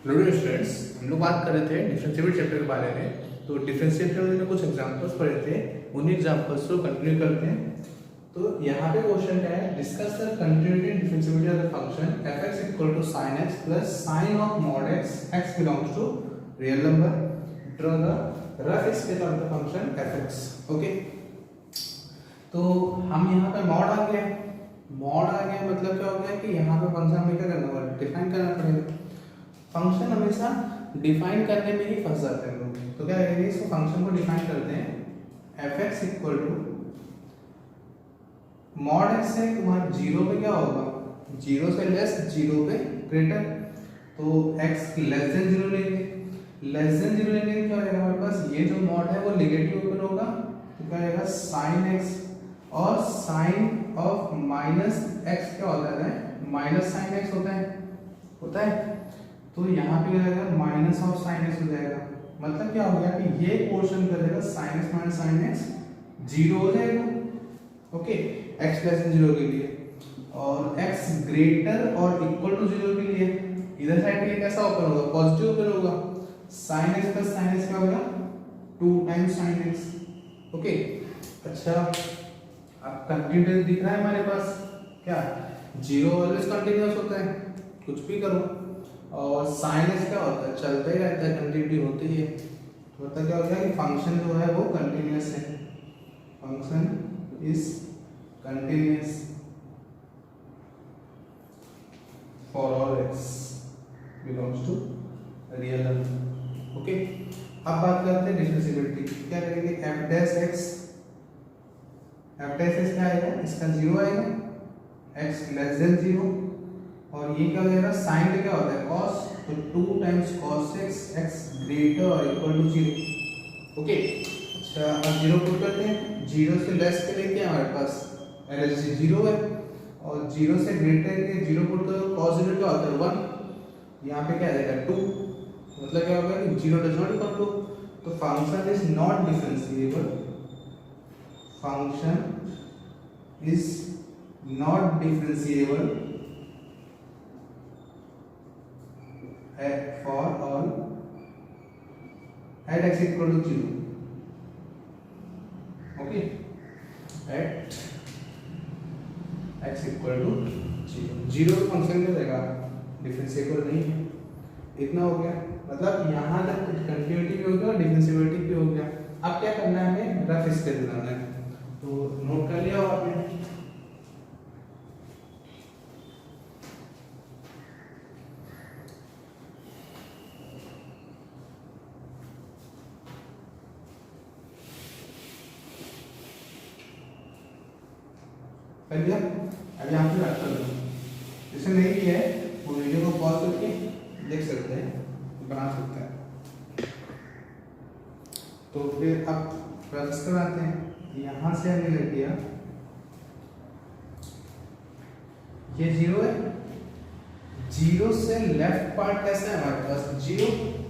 Hello students, हम लोग बात कर रहे थे डिफरेंशिएबल चैप्टर के बारे में। तो डिफरेंशिएबल में कुछ एग्जांपल्स पढ़े थे, उन्हीं एग्जांपल्स को कंटिन्यू करते हैं। तो यहाँ पे क्वेश्चन क्या है, discuss the continuity and differentiability of the function f(x) equal to sin x plus sin of mod x belongs to real number. Draw the rough sketch of the function f(x). Okay, तो हम यहाँ पे mod आ गया मतलब क्या हो गया कि यहाँ पे फंक्शन हमें क्या करना होगा, डिफाइन करना पड़ेगा। फंक्शन हमेशा डिफाइन करने में ही फंस जाते हैं लोग। तो क्या करेंगे, इसको फंक्शन को डिफाइन करते हैं f(x) equal to mod x से तुम्हारा जीरो पे क्या होगा, जीरो से लेस जीरो पे ग्रेटर। तो x लेस देन जीरो लेंगे, क्या होगा हमारे पास, ये जो मॉड है वो नेगेटिव ओपन होगा, तो क्या आएगा sin x, और sin ऑफ माइनस x क्या होता है, माइनस sin x होता है। तो यहाँ पे क्या आएगा, माइनस ऑफ sin x हो जाएगा। मतलब क्या हो गया कि ये पोर्शन करेगा sin x minus sin x zero हो जाएगा। Okay, x less than zero के लिए, और x ग्रेटर और इक्वल टू जीरो के लिए इधर साइड पे कैसा ओपन होगा, पॉजिटिव ओपन होगा। sin x plus sin x क्या होगा, 2 टाइम्स sin x। ओके, अच्छा, अब कंटिन्यूटी दिख रहा है हमारे पास, क्या जीरो ऑलवेज कंटिन्यूअस होता है, कुछ भी करो। और sin x क्या होता है, चलता ही रहता है, कंटिन्यूटी होती है। तो मतलब क्या हो गया कि फंक्शन जो है वो कंटिन्यूअस है, function is continuous for all x belongs to real number. Okay, अब बात करते हैं डिफरेंशिएबिलिटी। क्या करेंगे, f डैश x क्या आएगा, इसका जीरो आएगा, x लेस देन जीरो, और ये क्या हो जाएगा, साइन में क्या होता है cos, तो 2 टाइम्स cos x ग्रेटर और इक्वल टू जीरो। ओके, अच्छा, अब जीरो पुट करते हैं, जीरो से लेस के लिए क्या हमारे पास एलएचसी जीरो है, और जीरो से ग्रेटर के जीरो पुट करो, cos जीरो क्या होता है 1, यहाँ पे क्या आ जाएगा 2। मतलब क्या होगा कि zero does not equal to, तो function is not differentiable, function is not differentiable for all at x equal to 0. Okay, at x equal to 0, zero function क्या रहेगा, डिफरेंशिएबल नहीं है। इतना हो गया, मतलब यहाँ तक कंटिन्यूटी भी हो गया और डिफरेंशिएबिलिटी भी हो गया। अब क्या करना है, हमें रफ स्केच बनाना है। तो नोट कर लिया हो आपने, कर लिया। अब यहाँ पे रख दो, जिसने नहीं किया है वो वीडियो को पॉज करके देख सकते हैं, बना सकते हैं। तो फिर अब रफ कराते हैं। यहाँ से हमने लिख दिया, ये जीरो है, जीरो से लेफ्ट पार्ट कैसा है हमारे पास, जीरो।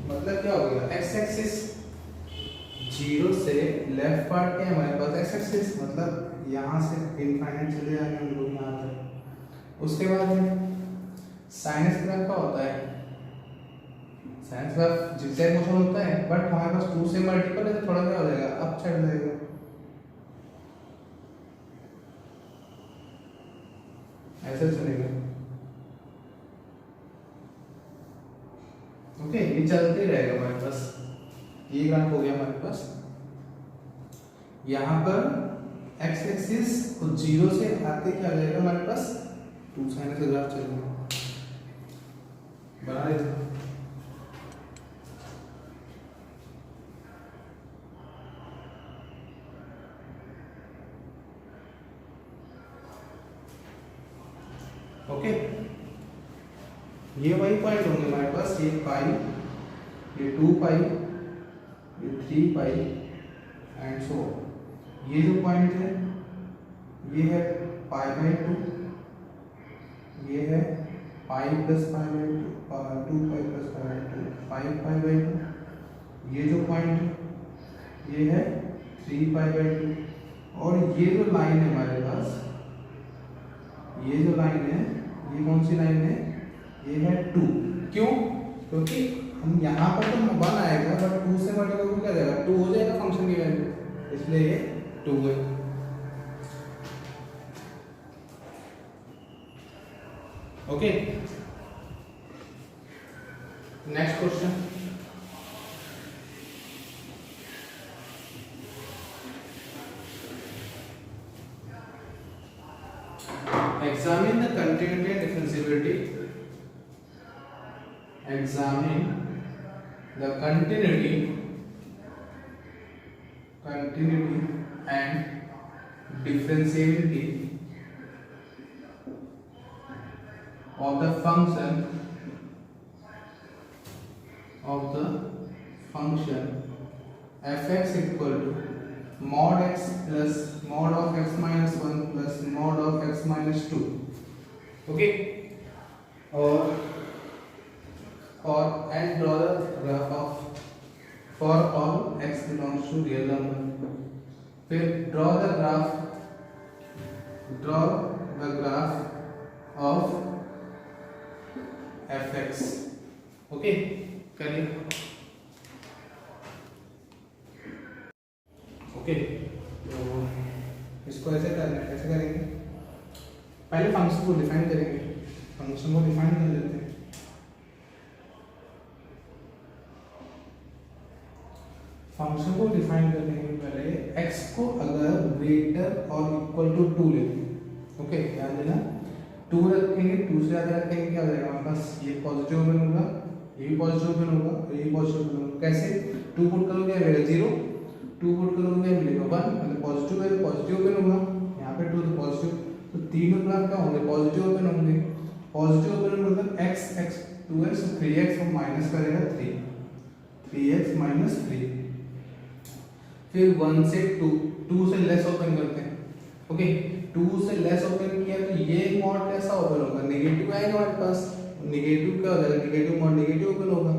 मतलब क्या हो गया, एक्स एक्सिस, जीरो से लेफ्ट पार्ट क्या है हमारे पास, एक्स एक्सिस। मतलब यहाँ से इनफाइनाइट चले जाएंगे हम लोग यहाँ तक। उसके बाद में साइनस ग्राफ का होता है, साइनस ग्राफ जिगजैग मोशन होता है, बट हमारे पास 2 से मल्टीपल है तो थोड़ा क्या हो जाएगा, अप साइड हो जाएगा, ऐसे चलेगा। ओके, ये चलते ही रहेगा हमारे पास। ये ग्राफ हो गया हमारे पास। यहाँ पर एक्स एक्सिस को जीरो से आते क्या आ जाएगा हमारे पास, 2 sin का ग्राफ चलेगा। बना लेते हैं। ओके, ये वही पॉइंट होंगे हमारे पास, ये पाई, ये 2 पाई, ये 3 पाई एंड सो। ये जो पॉइंट है ये है पाई बाई 2, ये है pi plus pi by 2 pi plus pi by 2, 5 pi by 2। ये जो पॉइंट है ये है 3 पाई बाई 2, और ये जो लाइन है हमारे पास, ये जो लाइन है ये कौन सी लाइन है, ये है 2। क्यों, क्योंकि हम यहाँ पर तो 1 आएगा बट 2 से मल्टीप्लाई को क्या जाएगा 2 हो जाएगा फंक्शन की वैल्यू, इसलिए ये 2 है। Okay, next question. Examine the continuity and differentiability. Examine the continuity and differentiability of the function fx equal to mod x plus mod of x minus 1 plus mod of x minus 2. Okay, and draw the graph of for all x belongs to real number. फिर draw the graph of fx. Okay, करिए। Okay, तो इसको ऐसे करना है, कैसे करेंगे? पहले फंक्शन को डिफाइन करेंगे, फंक्शन को डिफाइन कर लेते हैं। फंक्शन को डिफाइन करने के पहले x को अगर ग्रेटर और इक्वल टू 2 लेते हैं, ओके, ध्यान देना 2 रखेंगे, 2 से ज़्यादा रखेंगे क्या हो जाएगा हमारे पास, ये पॉजिटिव ओपन होगा, ये भी पॉजिटिव ओपन होगा, ये भी पॉजिटिव ओपन होगा। कैसे? 2 पुट करोगे क्या मिलेगा 0, 2 पुट करोगे क्या मिलेगा 1, मतलब पॉजिटिव है तो पॉजिटिव ओपन होगा, यहाँ पे 2 तो पॉजिटिव, तो तीनों ग्राफ क्या होंगे पॉजिटिव ओपन होंगे। पॉजिटिव ओपन मतलब x 2x 3x और माइनस करेगा 3x माइनस 3। फिर 1 से 2 से लेस ओपन करते हैं, ओके, 2 से लेस ओपन किया तो ये मॉड कैसा ओपन होगा, नेगेटिव आएगा हमारे पास, नेगेटिव क्या हो जाएगा, नेगेटिव मॉड नेगेटिव ओपन होगा।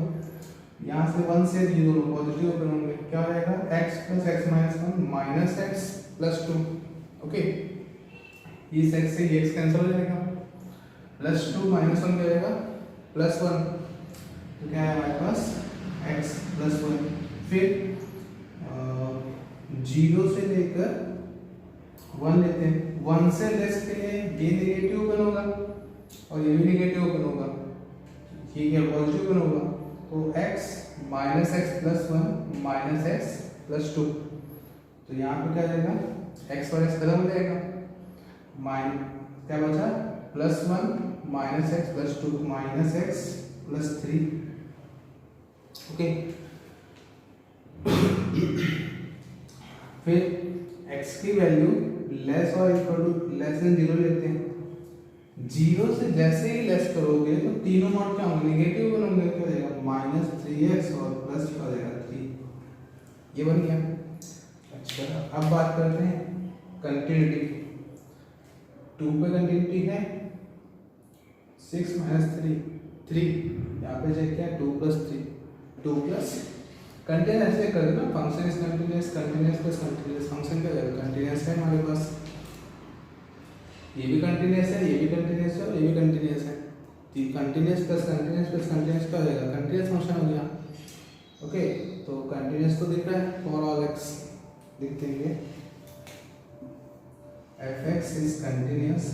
यहाँ से 1 से ये दोनों पॉजिटिव ओपन होंगे, क्या हो जाएगा x plus x minus 1 minus x plus 2, okay, इस x से ये x कैंसिल हो जाएगा, प्लस 2 माइनस 1 क्या हो जाएगा प्लस 1, तो क्या है हमारे पास x plus 1। फिर 0 से लेकर 1 लेते हैं, 1 से लेस के लिए ये नेगेटिव ओपन होगा और ये भी नेगेटिव ओपन होगा, ये क्या पॉजिटिव ओपन होगा, तो x minus x plus 1 minus x plus 2, तो यहाँ पे क्या जाएगा x और x खत्म हो जाएगा, क्या बचा plus 1 minus x plus 2 minus x plus 3, okay. फिर x की वैल्यू लेस और इक्वल टू लेस देन 0 लेते हैं, 0 से जैसे ही लेस करोगे तो तीनों मॉड क्या होंगे नेगेटिव बनोगे, क्या हो जाएगा माइनस 3x और प्लस क्या हो जाएगा 3, ये बन गया। अच्छा, अब बात करते हैं कंटिन्यूटी। 2 पे कंटिन्यूटी है 6 माइनस 3, यहाँ पे चेक किया 2 प्लस 3, 2 प्लस कंटिन्यूस ऐसे कर देना, function is continuous, continuous plus continuous, function क्या जाएगा कंटिन्यूस है हमारे पास, ये भी कंटिन्यूस है, ये भी कंटिन्यूस है और ये भी कंटिन्यूस है, तो कंटिन्यूस प्लस कंटिन्यूस क्या हो जाएगा कंटिन्यूस फंक्शन हो गया, ओके। तो कंटिन्यूस तो दिख रहा है फॉर ऑल x, लिख देंगे fx is continuous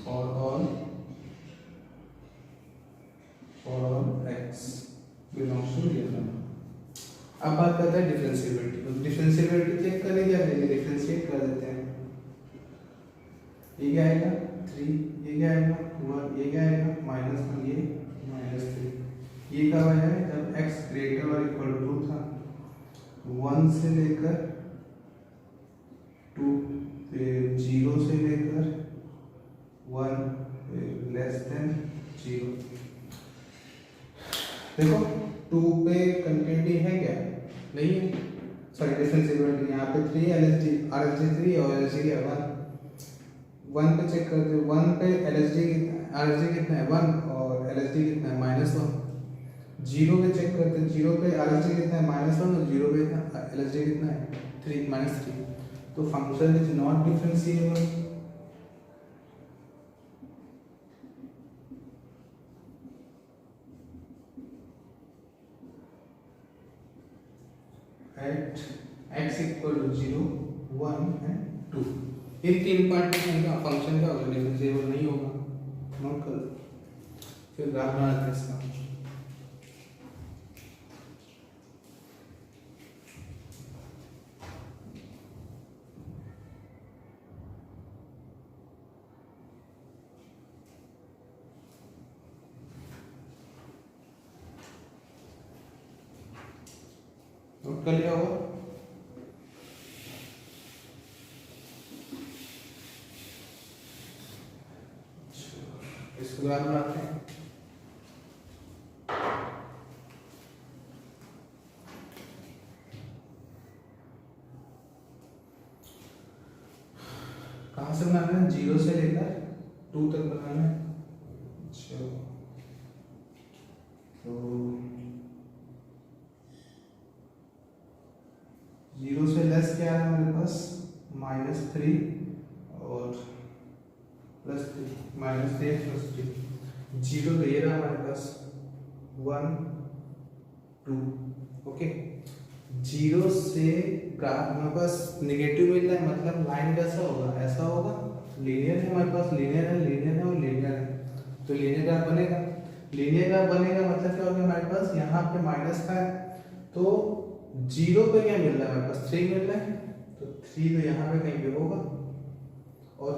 for all x belongs to real number. अब बात करते हैं डिफरेंशिएबिलिटी, तो डिफरेंशिएबिलिटी चेक करें क्या करेंगे, डिफरेंशिएट कर देते हैं, ये क्या आएगा 3, ये क्या आएगा 1, ये क्या आएगा माइनस 1, ये माइनस 3, ये कब आया है जब x ग्रेटर और इक्वल टू था, 1 से लेकर 2, फिर 0 से लेकर 1 लेस देन 0। देखो 2 पे कंटिन्यूटी है क्या, नहीं है, सॉरी डिफरेंशिएबिलिटी, यहाँ पे 3 RHD 3 और LHD है 1 पे चेक करते हैं, 1 पे RHD कितना है 1 और LHD कितना है -1। 0 पे चेक करते हैं, 0 पे RHD कितना है -1 और 0 पे LHD कितना है 3 -3, तो function is not differentiable, at x equal to 0 1 and 2। इन 3 पॉइंट का फंक्शन क्या होगा, डिफरेंशिएबल नहीं होगा, नोट कर लो। फिर ग्राफ बनाते हैं इसका। नोट कर लिया होगा। इसको ग्राफ बनाते हैं। कहाँ से बनाना है, 0 से लेकर 2 तक बनाना है। अच्छा, तो 0 से लेस क्या है हमारे पास, -3 और +3, -3 +3, 0 तो ये रहा हमारे पास 1 2। ओके, 0 से ग्राफ हमारे पास नेगेटिव मिल रहा है, मतलब लाइन कैसा होगा, ऐसा होगा, लीनियर है हमारे पास, लीनियर है, लीनियर है और लीनियर है, तो लीनियर ग्राफ बनेगा। लीनियर ग्राफ बनेगा मतलब क्या होगा हमारे पास, यहाँ पे माइनस का है, तो 0 पे क्या मिल रहा है हमारे पास, 3 मिल रहा है, तो 3 तो यहाँ पे कहीं पे होगा, और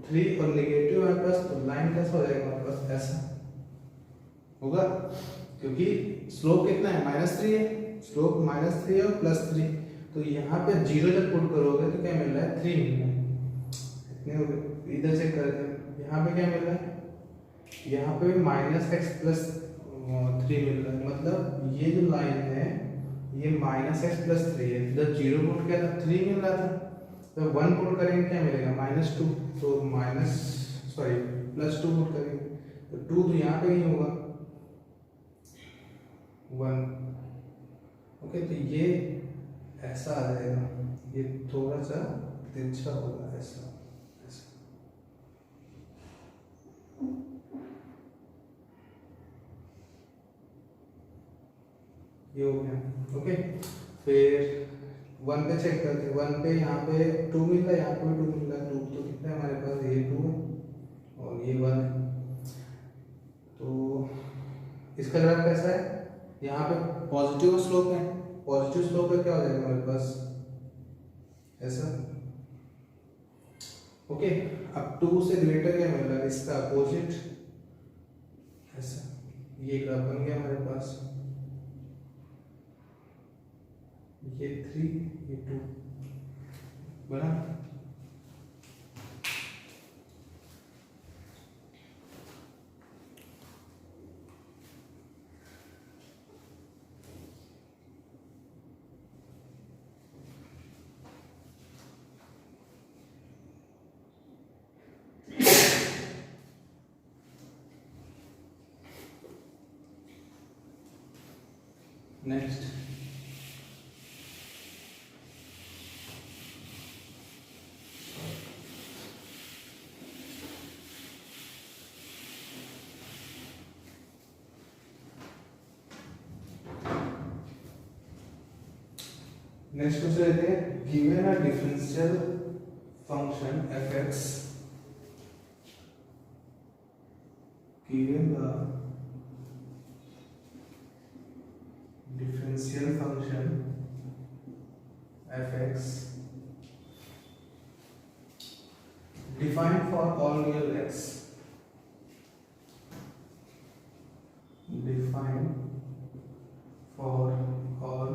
3 और नेगेटिव हमारे पास, तो लाइन कैसा हो जाएगा हमारे पास, ऐसा होगा, क्योंकि स्लोप कितना है, -3 है, स्लोप -3 और +3, तो यहाँ पे 0 जब पुट करोगे तो क्या मिल रहा है, 3 मिल रहा है। इतने हो गए, इधर से करते हैं, यहाँ पे क्या मिल रहा है, यहाँ पे -x + 3 मिल रहा है, मतलब ये जो लाइन है ये -x + 3 है। जब 0 पुट किया था 3 मिल रहा था, तो 1 पुट करेंगे क्या मिलेगा, -2, तो +2 पुट करेंगे तो 2 तो यहाँ पे ही होगा 1। ओके, तो ये ऐसा आ जाएगा, ये थोड़ा सा तिरछा होगा, ऐसा ऐसा। ये हो गया। ओके, फिर 1 पे चेक करते हैं, 1 पे यहाँ पे 2 मिल रहा है, यहाँ पे भी 2 मिल रहा है, 2 तो कितना है हमारे पास, ये 2 है और ये 1 है। तो इसका ग्राफ कैसा है, यहाँ पे पॉजिटिव स्लोप है, पॉजिटिव स्लोप पे क्या हो जाएगा हमारे पास, ऐसा। ओके, अब 2 से ग्रेटर क्या मिल रहा है, इसका अपोजिट, ऐसा। ये ग्राफ बन गया हमारे पास, ये 3 ये 2 बना। नेक्स्ट, नेक्स्ट क्वेश्चन लेते हैं, given a differential function f(x), given a differential function f(x) defined for all real x, defined for all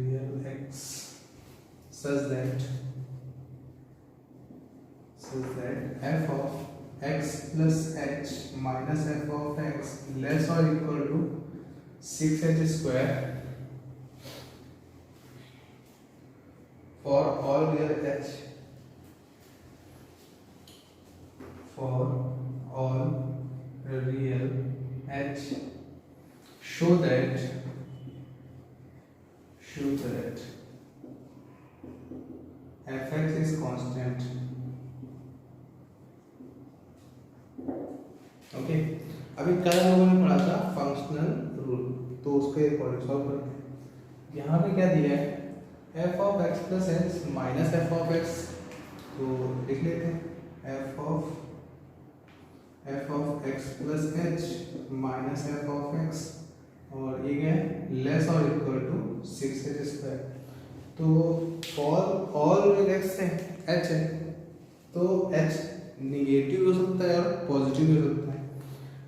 real x such that f of x plus h minus f of x less or equal to 6h square for all real h, for all real h, show that fx is constant। Okay, अभी कल हम लोगों ने पढ़ा था functional rule, तो उसके according solve करते हैं। यहाँ पे क्या दिया है, F of x plus H minus F of x, तो लिख लेते हैं F of x plus H minus F of x, और ये क्या है, लेस और इक्वल टू 6h स्क्वायर। तो फॉर ऑल विद एक्स है एच है, तो एच निगेटिव हो सकता है और पॉजिटिव भी हो सकता है।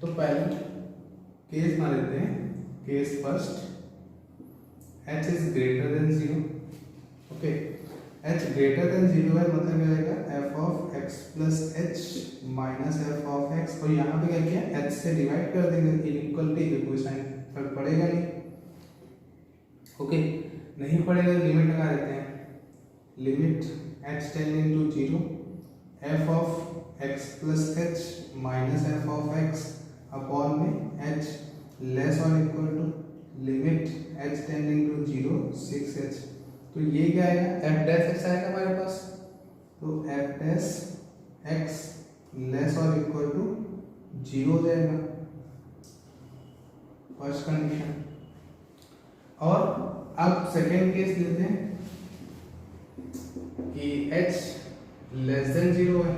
तो पहले केस मान लेते हैं, case first, h is greater than 0। Okay, h greater than 0 है, मतलब क्या आएगा, f of x plus h minus F of x, और यहाँ पे क्या किया, h से डिवाइड कर देंगे, इनइक्वलिटी के कोई साइन फर्क पड़ेगा नहीं। ओके, नहीं पड़ेगा तो लिमिट लगा देते हैं, limit h tending to 0 f of x plus h minus F of x upon में h लेस और equal to limit h tending to 0 6h। तो ये क्या आएगा, f डैश x आएगा हमारे पास, तो f डैश x लेस और इक्वल टू 0 हो जाएगा, फर्स्ट कंडीशन। और अब सेकेंड केस लेते हैं कि h लेस देन 0 है,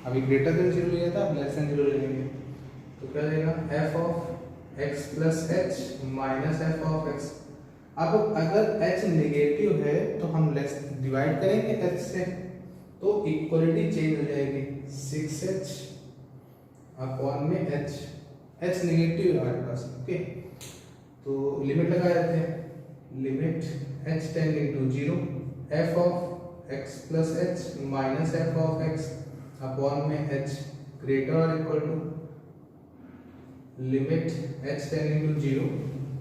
अभी ग्रेटर देन 0 लिया था, अब लेस देन 0 ले लेंगे, तो क्या जाएगा, f of x plus h minus F of x। अब अगर h नेगेटिव है तो हम लेस डिवाइड करेंगे h से, तो इक्वलिटी चेंज हो जाएगी, 6h अपॉन में h, h नेगेटिव है हमारे पास। ओके, तो लिमिट लगा देते हैं, limit h tending to 0 f of x plus h minus F of x upon में h ग्रेटर और equal to limit h tending to 0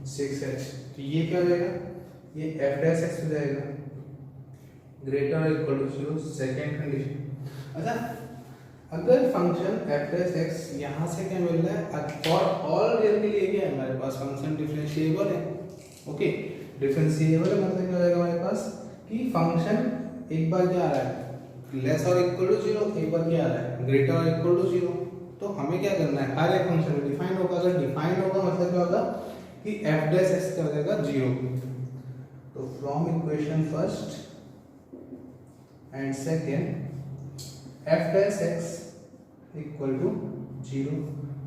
6h। तो ये क्या हो जाएगा, ये f डैश x हो जाएगा, ग्रेटर और इक्वल टू 0, सेकेंड कंडीशन। अच्छा, अगर फंक्शन f डैश x यहाँ से क्या मिल रहा है, फॉर ऑल रियल के लिए क्या है हमारे पास, फंक्शन डिफरेंशिएबल है। ओके, डिफरेंशिएबल है मतलब क्या हो जाएगा हमारे पास कि फंक्शन एक बार क्या आ रहा है, लेस और इक्वल टू 0, एक बार क्या आ रहा है, ग्रेटर और इक्वल टू 0। तो हमें क्या करना है, हर एक फंक्शन डिफाइन होगा, अगर डिफाइन होगा मतलब क्या होगा कि f डैश x क्या हो जाएगा, 0। तो from equation first and second f dash x equal to 0,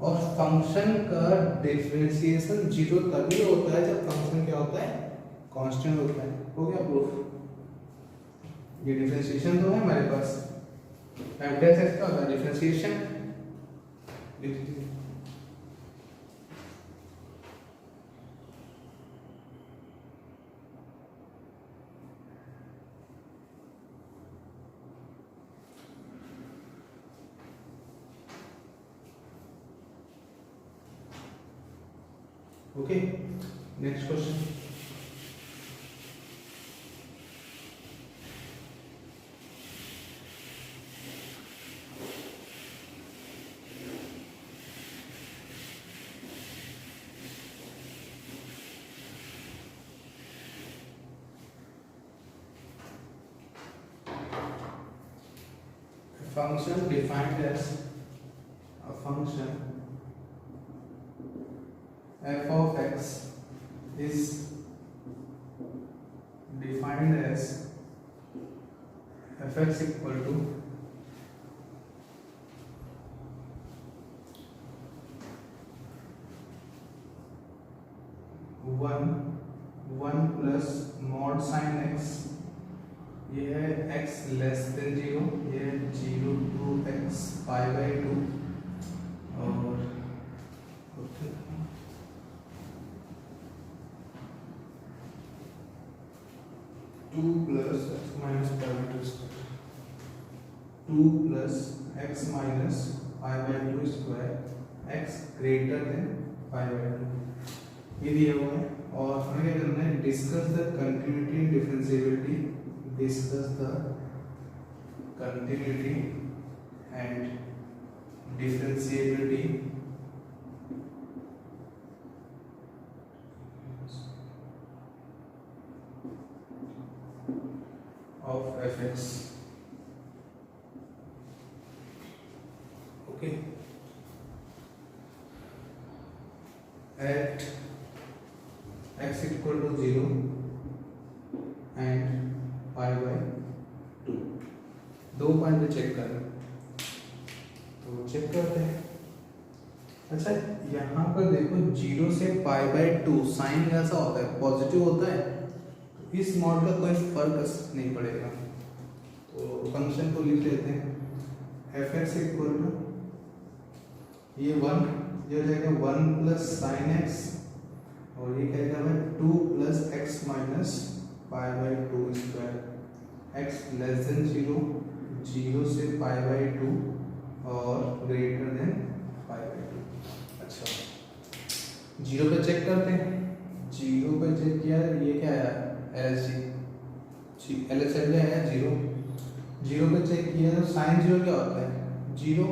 और फंक्शन का डिफरेंशिएशन 0 तभी होता है जब फंक्शन क्या होता है, कांस्टेंट होता है। हो गया प्रूफ, ये डिफरेंशिएशन तो है हमारे पास, f डैश x का होगा differentiation. Okay, next question. Function defined as a function f of x is defined as fx equal to one plus mod sine x, ये है x लेस देन 0, ये है 0 टू x पाई बाई 2, और 2 plus x minus pi by 2 square, 2 plus x minus pi by 2 square, x greater than pi by 2, ये दिया हुआ है। और हमें क्या करना है, discuss the continuity and differentiability, discuss the continuity and differentiability of fx। okay, at x equal to 0 and pi by 2। दो पॉइंट चेक करें तो चेक करते हैं। अच्छा यहाँ पर देखो 0 से पाई बाय 2 साइन कैसा होता है, पॉजिटिव होता है, तो इस मॉड का कोई फर्क नहीं पड़ेगा। तो फंक्शन को लिख लेते हैं एफ एक्स इक्वल टू ये 1, ये हो जाएगा 1 प्लस साइन एक्स, और ये क्या जाएगा 2 plus x minus pi by 2 square. X less then 0, 0 से पाई बाय 2 और ग्रेटर देन पाई बाय 2। अच्छा 0 पे चेक करते हैं। 0 पे चेक किया, ये क्या आया LHC, LHC आया 0। 0 पे चेक किया तो साइन 0 क्या होता है 0,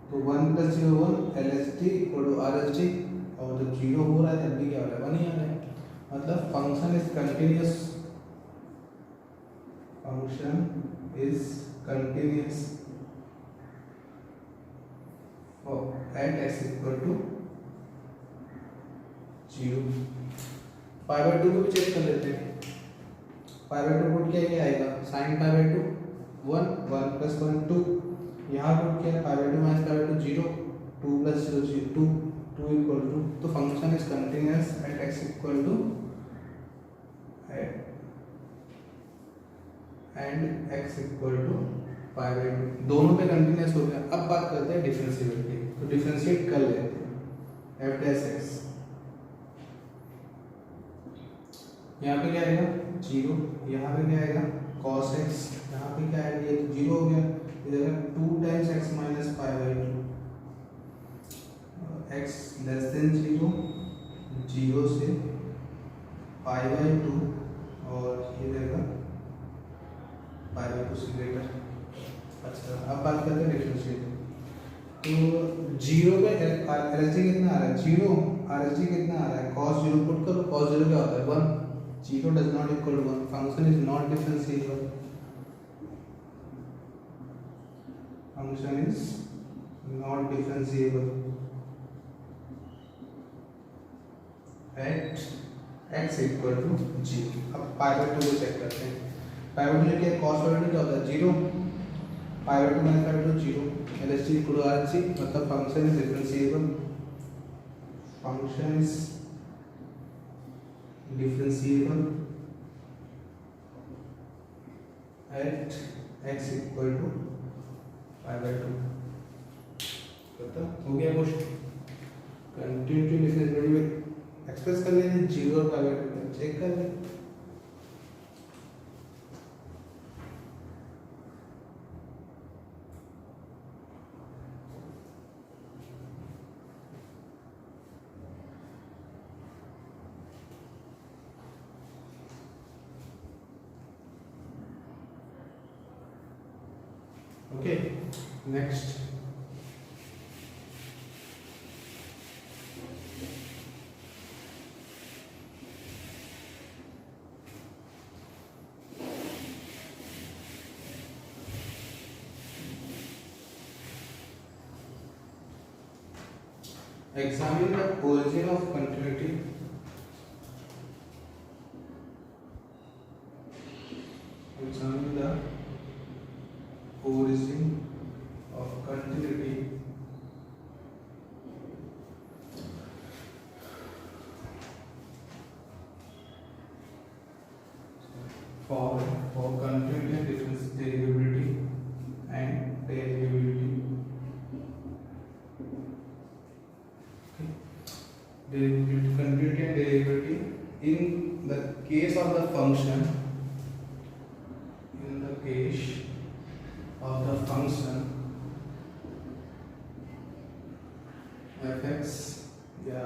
तो 1 plus 0 1 LHT equal to RHT, और जब 0 हो रहा है तब भी क्या हो रहा है 1 ही आ रहा है, मतलब function is continuous, function is continuous at x equal to 0। Pi by 2 को भी चेक कर लेते हैं। पाई बाय 2 पुट किया क्या आएगा साइन पाई बाय 2 1, 1 प्लस 1 2, यहाँ पुट किया pi by 2 minus pi by 2 0, 2 plus 0 0 2, 2 equal to, तो function is continuous at x equal to and x equal to pi by 2, दोनों पे कंटिन्यूअस हो गया। अब बात करते हैं डिफरेंशिएबिलिटी, तो डिफरेंशिएट कर लेते हैं f डैश x, यहाँ पे क्या आएगा 0, यहाँ पे क्या आएगा cos x, यहाँ पे क्या आएगा ये तो 0 हो गया, इधर 2 times x minus pi by 2, x less than 0, 0 से पाई बाय 2 और ये रहेगा पाई बाय 2 से ग्रेटर। अच्छा अब बात करते हैं डिफरेंशिएट, तो 0 पे LHT कितना आ रहा है 0, RHT कितना आ रहा है cos 0 पुट करो, cos 0 क्या होता है 1, 0 does not equal to 1, function is not differentiable, function is not differentiable at x equal to 0। अब पाई बाय 2 को चेक करते हैं। पाई बाय 2 क्या cos बाय 2 क्या होता है 0, pi by 2 minus pi by 2 0, LHT equal to RHT, मतलब function is differentiable, function is differentiable at x equal to pi by 2। पता हो गया क्वेश्चन, कंटिन्यूटी डिफरेंशिएबिलिटी में एक्सप्रेस कर लेंगे 0 और पाई बाय 2 चेक कर लें। Okay, next examine the origin of continuity, examine the origin of continuity for continuity and difference derivability and derivability, continuity and derivability in the case of the function, in the case of the function fx या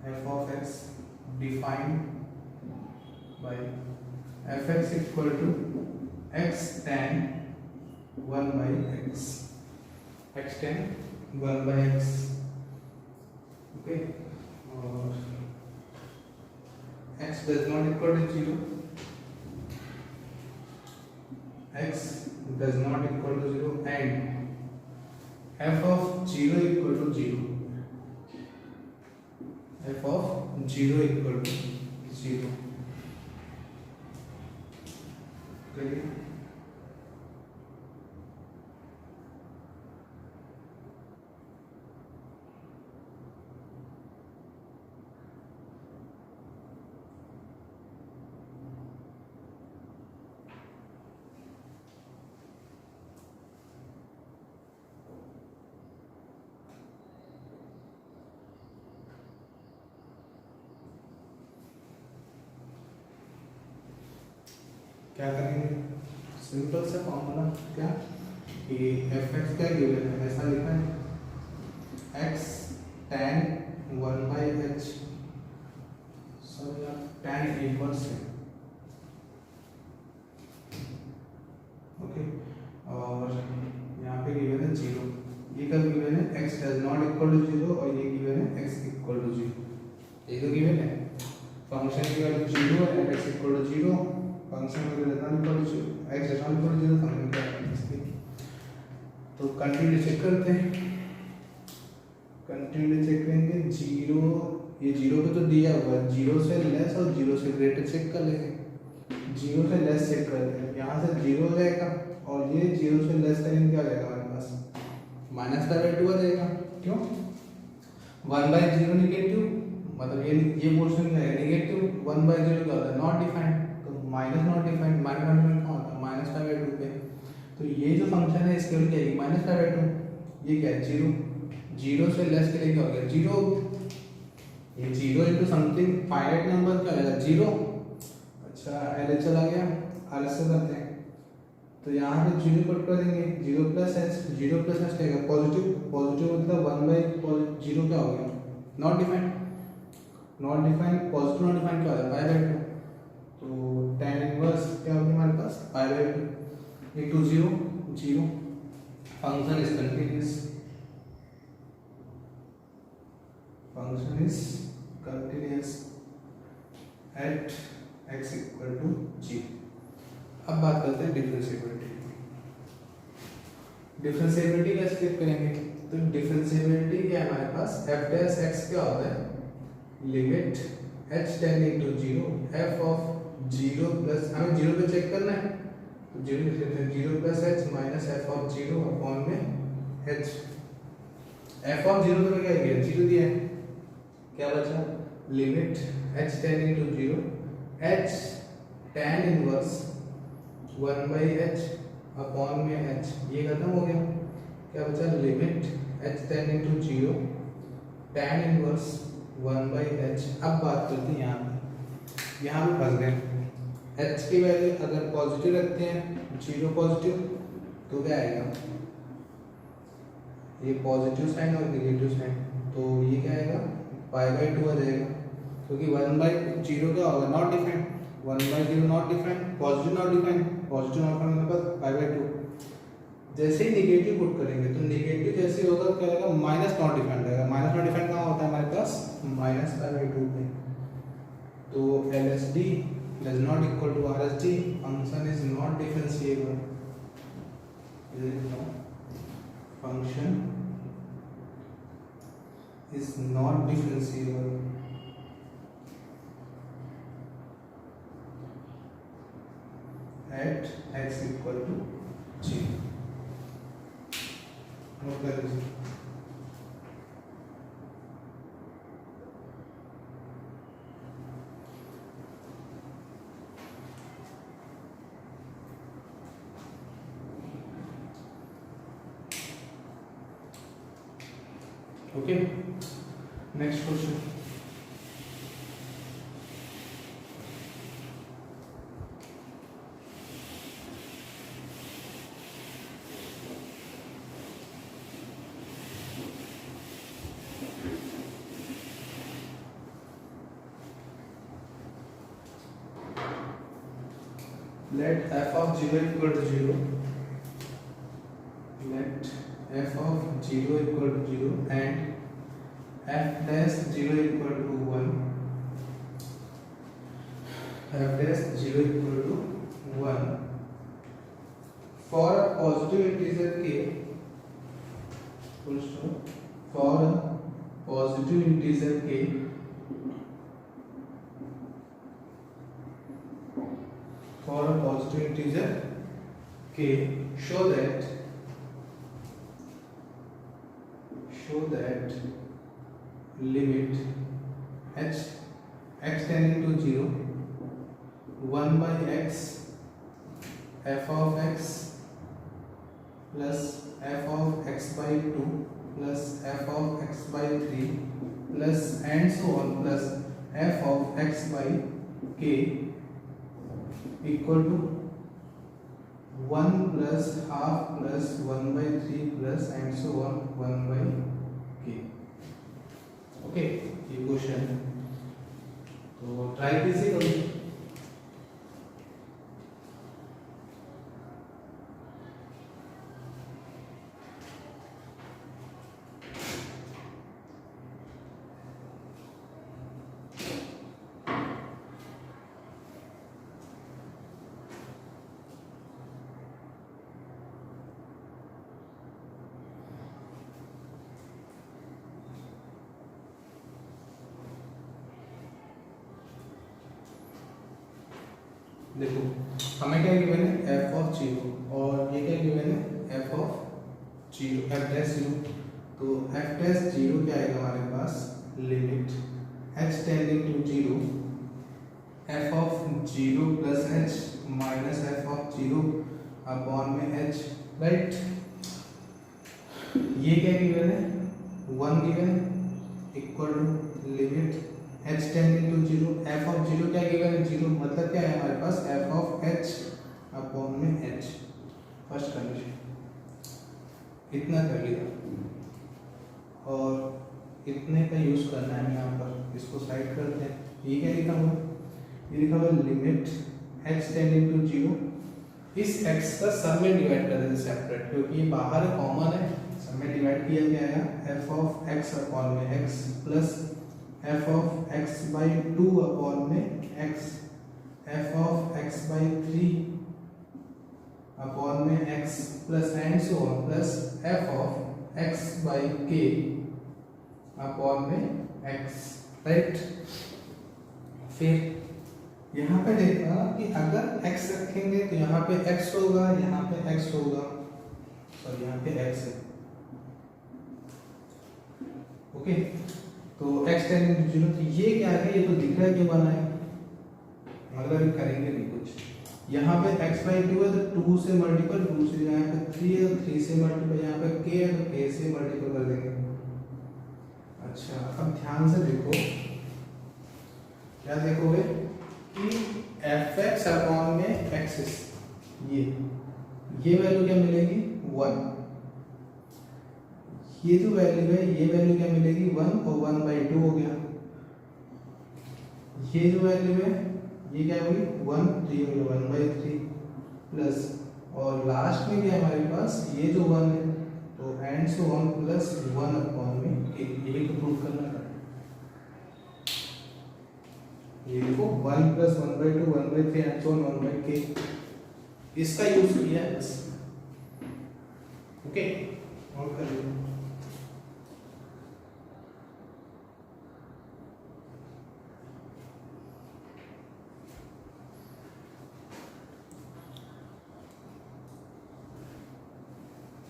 f of x defined by fx equal to x tan 1 by x, x tan 1 by x, okay, और x does not equal to 0, x does not equal to 0 and f of 0 equal to 0, F of zero equal to zero. क्या करेंगे, simple सा formula क्या कि F x क्या given है, ऐसा लिखा है x tan 1/h, sorry tan inverse है, ओके। और यहाँ पे गिवन है जीरो, ये कब गिवन है, x does not equal to zero, और ये गिवन है एक्स इक्वल टू जीरो, ये तो गिवन है। फंक्शन की वैल्यू जीरो है and x equal to zero, function की value does not equal to x does not equal to zero, function क्या है इसकी। तो कंटिन्यू चेक करते हैं, कंटिन्यू चेक करेंगे जीरो, ये जीरो पे तो दिया हुआ है, जीरो से लेस और जीरो से ग्रेटर चेक कर लेंगे, जीरो से लेस चेक करते हैं, यहाँ से जीरो हो जाएगा और ये जीरो से लेस करेंगे क्या हो जाएगा हमारे पास माइनस का वैल्यू आ जाएगा, क्यों 1/0 निगेटिव, मतलब ये पोर्शन क्या है नेगेटिव, 1/0 क्या होता है नॉट डिफाइंड, तो minus not defined, minus not defined कहाँ होता है -5/2 पे, तो ये जो फंक्शन है इसके लिए क्या है -5/2, ये क्या है जीरो, जीरो से लेस के लिए क्या हो गया जीरो, ये zero into something finite number क्या हो जाएगा जीरो, अच्छा एल चला गया, आर से करते हैं, तो यहाँ पे जीरो पुट कर देंगे, zero plus H, zero plus H क्या पॉजिटिव, पॉजिटिव मतलब 1/0 क्या हो गया not defined, not defined positive not defined क्या होता है π/2, तो tan इनवर्स क्या होगा हमारे पास π/2 into zero, zero function is continuous, function is continuous at x equal to g। अब बात करते हैं डिफरेंशिएबिलिटी, डिफरेंशिएबिलिटी कैसे चेक करेंगे, तो डिफरेंशिएबिलिटी क्या है हमारे पास f डैश x क्या होता है limit h tending to zero f of zero plus, हमें जीरो पे चेक करना है तो जीरो लिख लेते हैं, zero plus h minus f of zero upon में h, f ऑफ जीरो तो क्या है जीरो दिया है, क्या बचा limit h tending to zero h tan inverse 1/h upon में h, ये खत्म हो गया, क्या बचा limit h tending to zero tan inverse 1/h। अब बात करते हैं यहाँ पे फंस गए, h की वैल्यू अगर पॉजिटिव रखते हैं जीरो पॉजिटिव तो क्या आएगा, ये पॉजिटिव साइन और नेगेटिव साइन, तो ये क्या आएगा π/2 आ जाएगा, क्योंकि 1/0 क्या होगा not defined, 1/0 not defined, positive not defined, positive not defined के पास π/2, जैसे ही नेगेटिव पुट करेंगे तो नेगेटिव जैसे होगा क्या आएगा माइनस नॉट डिफाइंड आएगा, माइनस नॉट डिफाइंड कहाँ होता है हमारे पास -π/2 पे, तो LSD does not equal to RSD, function is not differentiable, function is not differentiable at x equal to g। Note कर लीजिए, okay. Next question, let f of 0 equal to 0, let f of 0 equal to 0 and f dash 0 equal to 1, f dash 0 equal to 1 for a positive integer k, full stop, for a positive integer k positive integer k, show that limit h tending to 0 1 by x f of x plus f of x by 2 plus f of x by 3 plus and so on plus f of x by k equal to 1 plus half plus 1 by 3 plus and so on 1 by k. Okay, ये question तो try कीजिए कभी। देखो हमें क्या given है f of 0 और ये क्या गिवन है f ऑफ 0 f डैश 0। तो f डैश 0 क्या आएगा हमारे पास limit h tending to 0 f of 0 plus h minus f of 0 upon में h, राइट। ये क्या गिवन है 1 given equal to limit h tending to 0 f of 0 क्या गिवन है 0, मतलब क्या है हमारे पास f ऑफ h अपॉन में h। फर्स्ट कंडीशन इतना कर लिया और इतने का यूज करना है यहाँ पर, इसको साइड करते हैं। ये क्या लिखा हुआ है, ये लिखा हुआ लिमिट h टेंडिंग टू 0, इस x का सब में डिवाइड कर देते सेपरेट, क्योंकि ये बाहर कॉमन है, सब में डिवाइड किया जाएगा f ऑफ x अपॉन में x plus f of x by 2 upon में x, f of x by 3 upon में x plus and so on plus f of x by k upon में x, right. फिर यहाँ पे देखना कि अगर x रखेंगे तो यहाँ पे x होगा, यहाँ पे x होगा, सॉरी यहाँ पे x है, ओके। तो x टेंडिंग टू 0, तो ये क्या है, ये तो दिख रहा है क्यों बना है, मतलब करेंगे नहीं कुछ। यहाँ पे x by 2 है तो 2 से मल्टीपल, 2 से यहाँ पे 3 है तो 3 से मल्टीपल, यहाँ पे k है तो k से मल्टीपल कर देंगे। अच्छा अब ध्यान से देखो, क्या देखोगे कि fx अपॉन में एक्सिस, ये वैल्यू क्या मिलेगी 1, ये जो वैल्यू है ये वैल्यू क्या मिलेगी 1 और 1 by 2 हो गया। ये जो वैल्यू है ये क्या हुई 1, तो ये हो गया 1 by 3 प्लस, और लास्ट में क्या हमारे पास ये जो 1 है तो and so on plus 1 upon में k, यही तो प्रूव करना है। ये देखो 1 plus 1 by 2 1 by 3 and so on 1 by k, इसका यूज किया है बस, ओके। और कर लो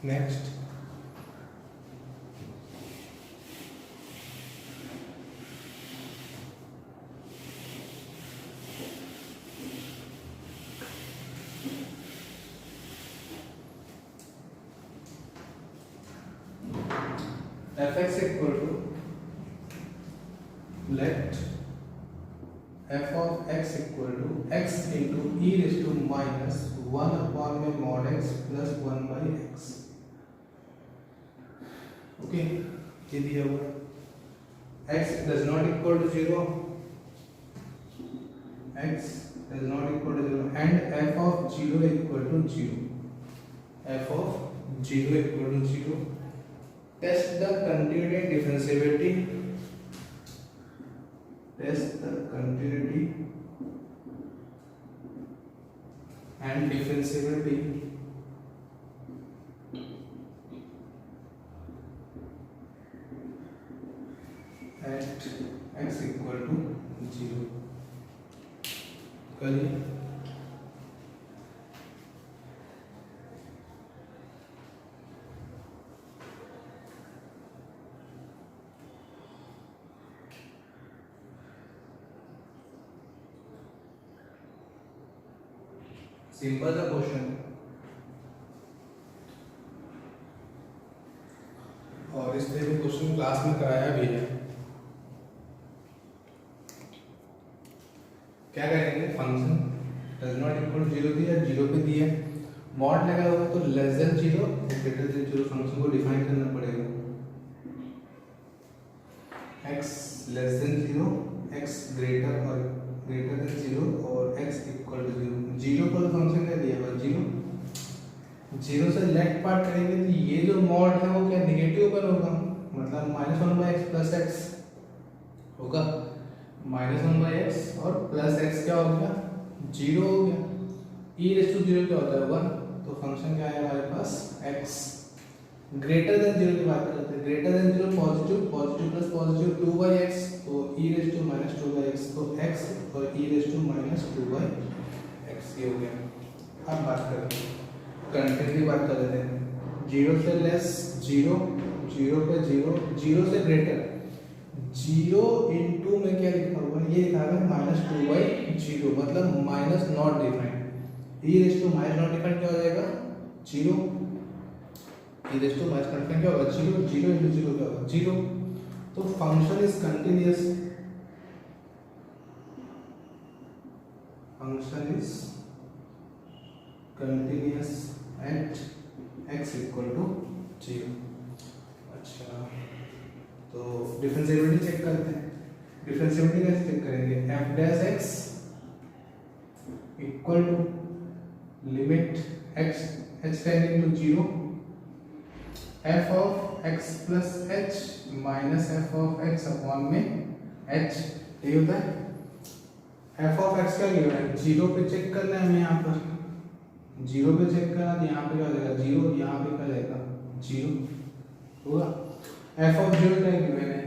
next. fx equal to let f of x equal to x into e raised to minus 1 upon में mod x plus 1 by x, okay. ये दिया हुआ x does not equal to 0, x does not equal to 0 and f of 0 equal to 0, f of 0 equal to 0. Test the continuity and differentiability, test the continuity and differentiability at x equal to 0। करिए simple सा question है। और इस तरह के question class में कराया भी है। क्या करेंगे, फंक्शन डज नॉट इक्वल 0 दिया, 0 पे दिया, मॉड लगा हुआ है तो less than 0 greater than 0 function को डिफाइन करना पड़ेगा। x less than 0, x greater than 0 और x इक्वल टू 0। 0 पर फंक्शन क्या दिया हुआ, 0 से लेफ्ट पार्ट करेंगे तो ये जो मॉड है वो क्या नेगेटिव पर होगा, मतलब -1/x प्लस x होगा। -1/x और प्लस x क्या हो गया, 0 हो गया। e⁻0 क्या होता है 1, तो फंक्शन क्या है हमारे पास x ग्रेटर देन 0 की बात करते हैं। Greater than 0 positive plus positive 2/x, तो e⁻²/x, तो x और e⁻²/x ये हो गया। अब बात करें कंटेंट की, बात कर लेते हैं। 0 से लेस 0, 0 पे 0, 0 से ग्रेटर 0 इंटू में क्या लिखा हुआ है, ये लिखा है -2/0, मतलब minus not defined. e⁻² not defined क्या हो जाएगा 0, e⁻² क्या होगा 0, 0 इंटू 0 क्या होगा 0। तो function is continuous, at x equal to 0। अच्छा, तो डिफरेंशिएबिलिटी चेक करते हैं। डिफरेंशिएबिलिटी कैसे चेक करेंगे, f'(x) equal to limit x tending to 0 f(x plus h minus f(x) upon में h, ये होता है। f(x) क्या गिवन है, 0 पे चेक करना है हमें, यहाँ पर 0 पे चेक करना, तो यहाँ पे क्या हो जाएगा 0, यहाँ पे क्या जाएगा 0 होगा। f(0) क्या गिवन है,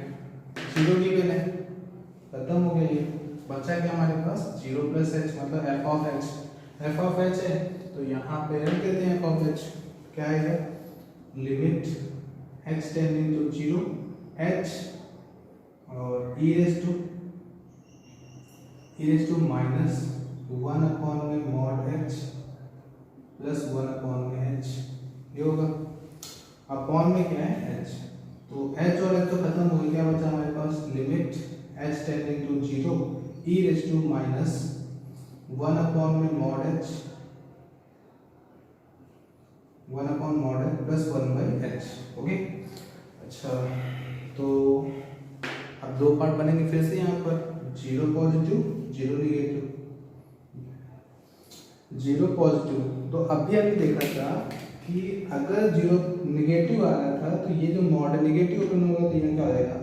0 गिवन है, खत्म हो गया। ये बचा क्या हमारे पास 0 प्लस h, मतलब f(h) है, तो यहाँ पे रख देते हैं f(h) क्या है, limit x tending to 0 h और e⁻1 अपॉन में मॉड h प्लस 1 अपॉन में h, ये होगा। अपॉन में क्या है h, तो h और h तो खत्म हो गया, क्या बचा हमारे पास limit h tending to 0 e⁻1 upon में mod h, 1 upon mod h plus 1/h। Okay, अच्छा, तो अब दो पार्ट बनेंगे फिर से यहाँ पर, 0 पॉजिटिव 0 नेगेटिव। 0 पॉजिटिव, तो अभी हमने देखा था कि अगर 0 नेगेटिव आ रहा था तो ये जो मॉड है नेगेटिव ओपन होगा, तो यहाँ क्या हो जाएगा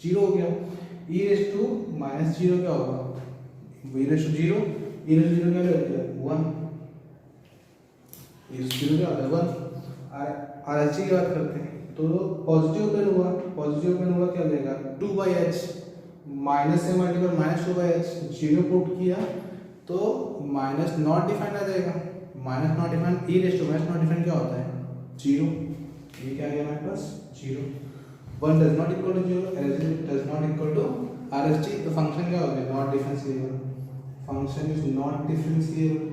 0 हो गया। e⁻0 क्या होगा, e⁻0 क्या हो जाएगा 1, e⁻0 क्या होता है 1। और h की बात करते हैं, तो पॉजिटिव ओपन हुआ क्या हो जाएगा 2/h, माइनस से मल्टीपल -2/h, 0 पुट किया तो माइनस नॉट डिफाइंड आ जाएगा, माइनस नॉट डिफाइंड, e⁻नॉट डिफाइंड क्या होता है 0, ये क्या आ गया हमारे पास 0। 1 does not equal to 0, does not equal to RHT, तो फंक्शन क्या हो गया not differentiable, function is not differentiable.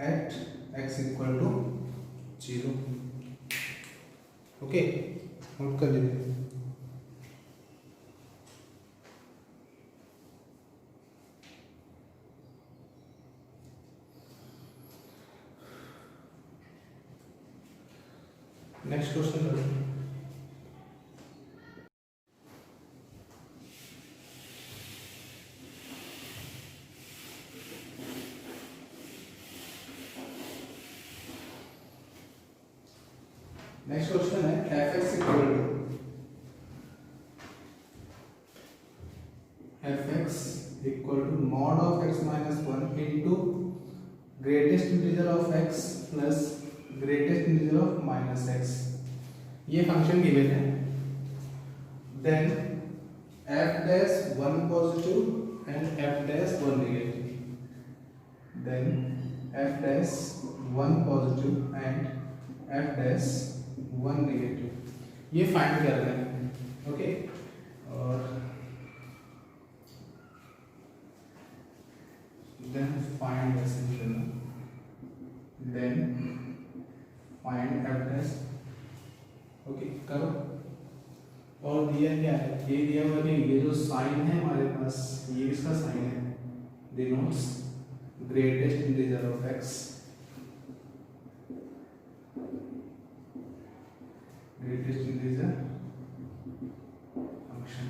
At x equal to 0। Okay, note कर लीजिए। नेक्स्ट क्वेश्चन करो। नेक्स्ट क्वेश्चन है f(x) equal to mod of x minus 1 into greatest integer of x plus greatest integer of minus x। ये function given है। Then f'(1) positive and f'(1) negative, then f'(1) positive and f'(1) negative, ये find कर रहे हैं। Okay, और then find ऐसे करना, then find F dash. Okay करो। और दिया क्या है, ये दिया हुआ कि ये जो साइन है हमारे पास, ये इसका साइन है, denotes greatest integer of x, greatest integer function.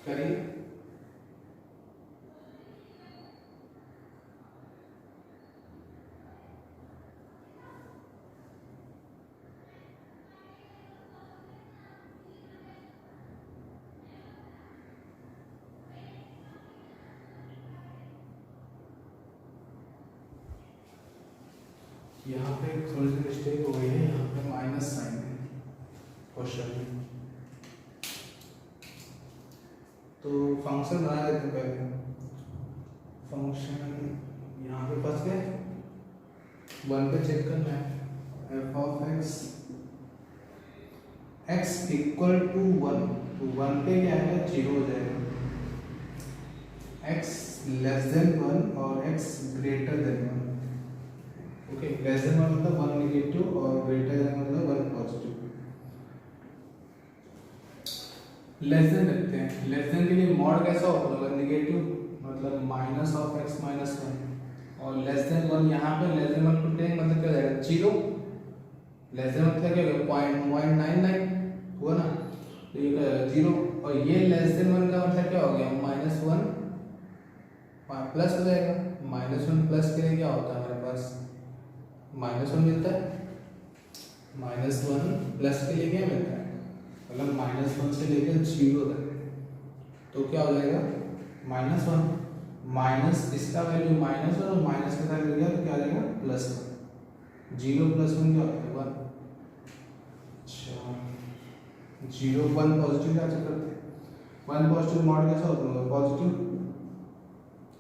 करिए। यहाँ पे थोड़ी सी मिस्टेक हो गई है, यहाँ पे माइनस साइन है क्वेश्चन में, तो फंक्शन बना देते हैं पहले। फंक्शन यहाँ पे फंस गए, वन पे चेक करना है, F of X, X equal to one, तो वन पे क्या है, जीरो हो जाएगा, एक्स लेस देन वन और X greater than one. Okay, less than one मतलब वन नेगेटिव और ग्रेटर देन मतलब वन पॉजिटिव। लेस देन रखते हैं, लेस देन के लिए मॉड कैसा होगा, नेगेटिव मतलब minus of x minus one, और लेस देन वन यहाँ पे less than one two ten मतलब क्या हो जाएगा, जीरो। लेस देन मतलब क्या होगा, 0.99 हुआ ना, तो ये जीरो, और ये लेस देन वन का मतलब क्या हो गया, माइनस वन प्लस हो जाएगा। माइनस वन प्लस के लिए क्या होता है हमारे पास, माइनस वन मिलता है, माइनस वन प्लस के लिए क्या मिलता है, मतलब माइनस वन से लेकर जीरो तक, तो क्या हो जाएगा माइनस वन, माइनस इसका वैल्यू माइनस वन और माइनस के साथ मिल गया तो क्या आ जाएगा plus one, zero plus one क्या होता है वन। अच्छा, जीरो वन पॉजिटिव क्या चेक करते हैं, वन पॉजिटिव मॉड कैसा होता है, पॉजिटिव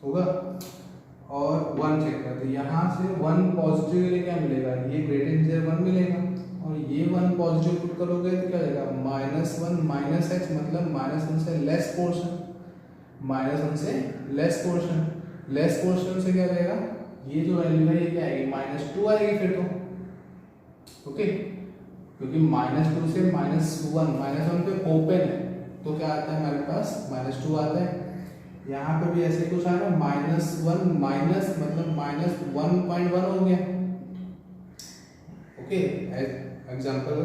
होगा, और वन चेक करते हैं, यहाँ से वन पॉजिटिव के लिए क्या मिलेगा, ये ग्रेटर इंटीजर वन मिलेगा, और ये वन पॉजिटिव पुट करोगे तो क्या हो जाएगा, माइनस वन माइनस एक्स मतलब माइनस वन से लेस पोर्शन, माइनस वन से लेस पोर्शन, लेस पोर्शन से क्या रहेगा, ये जो वैल्यू है ये क्या आएगी, माइनस टू आएगी फिर तो। ओके, क्योंकि माइनस टू से माइनस वन पे ओपन है तो क्या आता है हमारे पास, माइनस टू आता है। यहाँ पे भी ऐसे कुछ आ रहा है, माइनस वन माइनस मतलब माइनस 1.1 हो गया। ओके, एग्जाम्पल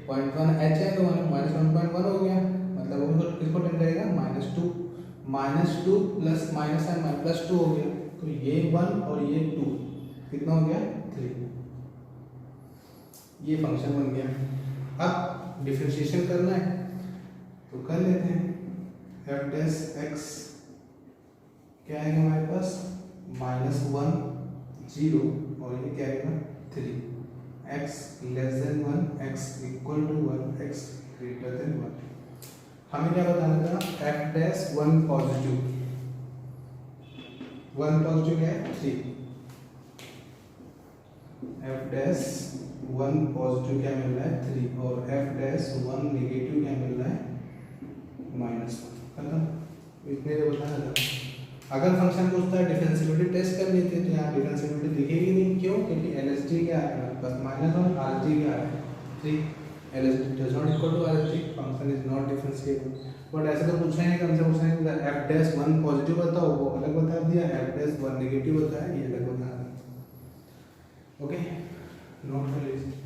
0.1 एच है तो माइनस 1.1 हो गया, मतलब वो किसको टेंड करेगा, माइनस टू प्लस माइनस है प्लस टू हो गया, तो ये वन और ये टू कितना हो गया, 3, ये फंक्शन बन गया। अब डिफरेंशिएशन करना है तो कर लेते हैं, एफ डैश एक्स क्या आएगा हमारे पास, माइनस वन जीरो, और ये क्या आएगा 3, X less than one, X equal to one, X greater than one. हमें क्या बताना था, एफ डैश वन पॉजिटिव क्या है 3, एफ डैश वन पॉजिटिव क्या मिल रहा है 3, और एफ डैश वन नेगेटिव क्या मिल रहा है माइनस वन। खत्म, इतने जो बताना था। अगर फंक्शन पूछता है डिफरेंशिएबिलिटी टेस्ट कर लेते हैं तो यहाँ डिफरेंशिएबिलिटी दिखेगी नहीं, क्यों, क्योंकि एलएचडी क्या है बस माइनस वन, आरएचडी क्या है 3, LHD does not equal to RHD, function is not differentiable. But ऐसे तो पूछा नहीं, हमसे पूछा नहीं, एफ डैश वन पॉजिटिव बताओ वो अलग बता दिया, एफ डैश वन नेगेटिव होता है ये अलग बता दिया। ओके, नोट कर लीजिए।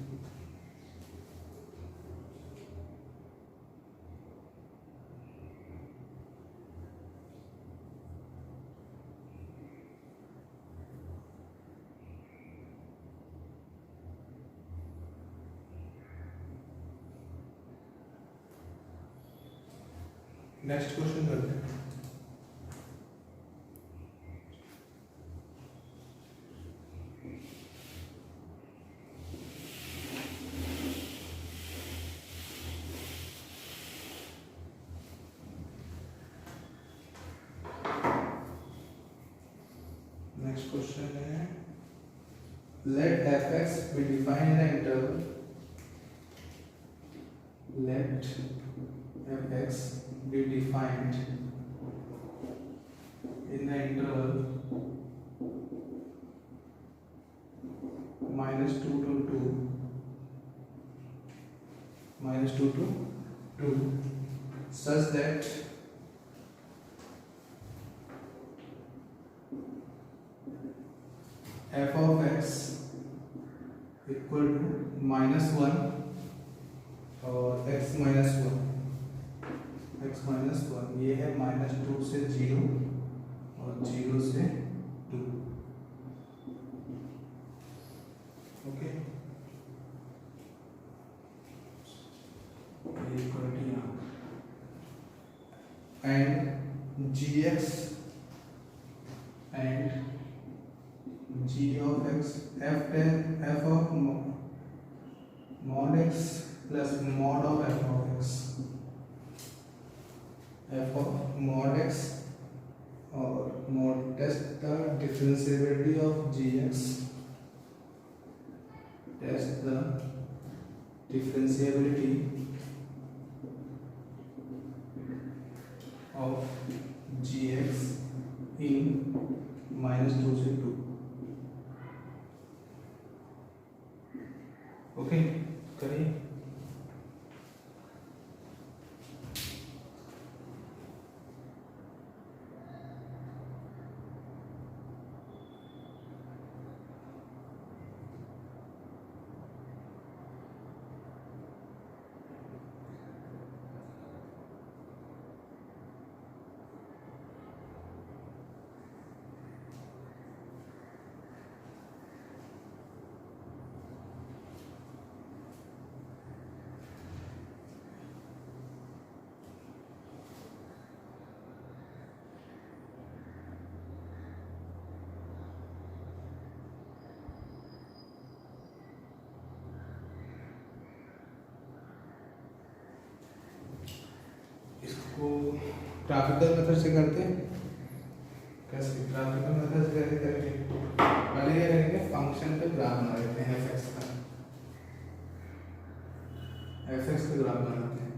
नेक्स्ट क्वेश्चन करते हैं। नेक्स्ट क्वेश्चन है let fx be defined in the interval, let fx be defined in the interval -2 to 2 such that f of x equal to -1 और x minus 1 ये है -2 से 0 और 0 से 2। Okay, and gx and g of x f of mod x plus mod of f of x, f of mod x और mod test the differentiability of gx, test the differentiability of gx in -2 से 2। Okay, करिए। इसको graphical method से करते हैं। कैसे graphical method से कैसे करेंगे? पहले क्या करेंगे, फंक्शन का ग्राफ बना लेते हैं fx का, fx का ग्राफ बनाते हैं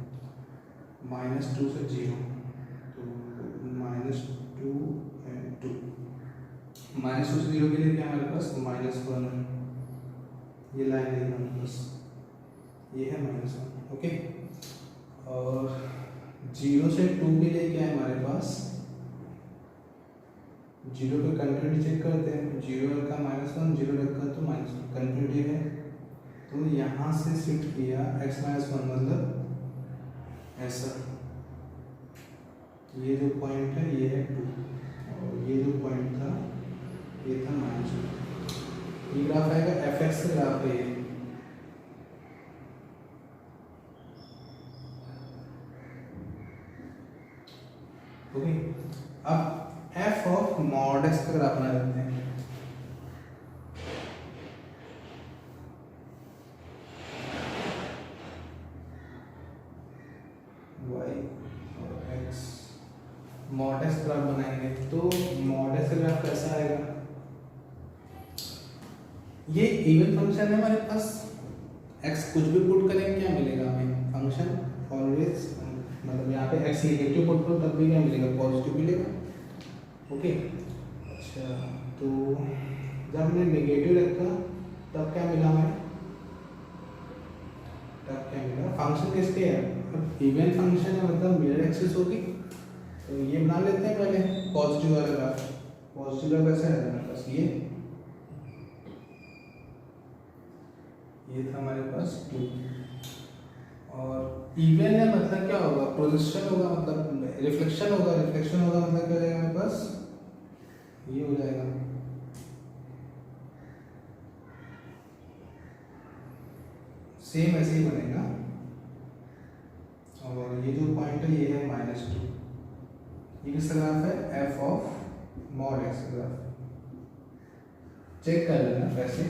-2 से 0, तो -2 and 2, -2 से 0 के लिए क्या हमारे पास -1 है, ये लाइन है हमारे पास, ये है -1। ओके, और 0 से 2 के लिए क्या है हमारे पास, 0 पे कंटिन्यूटी चेक करते हैं, 0 रखा -1, 0 रखा तो -1, कंटिन्यूटी है। तो यहाँ से शिफ्ट किया x -1 मतलब ऐसा, ये जो पॉइंट है ये है 2 और ये जो पॉइंट था ये था -2। ये ग्राफ आएगा fx का ग्राफ है ये। ओके, अब f ऑफ मॉड x का ग्राफ बना लेते हैं। y और x मॉड x ग्राफ बनाएंगे तो मॉड x का ग्राफ कैसा आएगा, ये इवन फंक्शन है हमारे पास, x कुछ भी पुट करेंगे क्या मिलेगा हमें, फंक्शन ऑलवेज, मतलब यहाँ पे x नेगेटिव पुट करो तब भी क्या मिलेगा, पॉजिटिव मिलेगा। ओके, अच्छा, तो जब हमने नेगेटिव रखा तब क्या मिला हमें, तब क्या मिला, फंक्शन किसके है, अब इवन फंक्शन है मतलब मिरर एक्सिस होगी, तो ये बना लेते हैं पहले पॉजिटिव वाला ग्राफ। पॉजिटिव वाला कैसा है हमारे पास, ये था हमारे पास 2, और इवन है मतलब क्या होगा, प्रोजेक्शन होगा मतलब रिफ्लेक्शन होगा, रिफ्लेक्शन होगा मतलब क्या जाएगा हमारे पास, ये हो जाएगा। सेम ऐसे ही बनेगा, और ये जो पॉइंट है ये है -2, ये किसका ग्राफ है, f ऑफ मॉड x का ग्राफ। चेक कर लेना वैसे,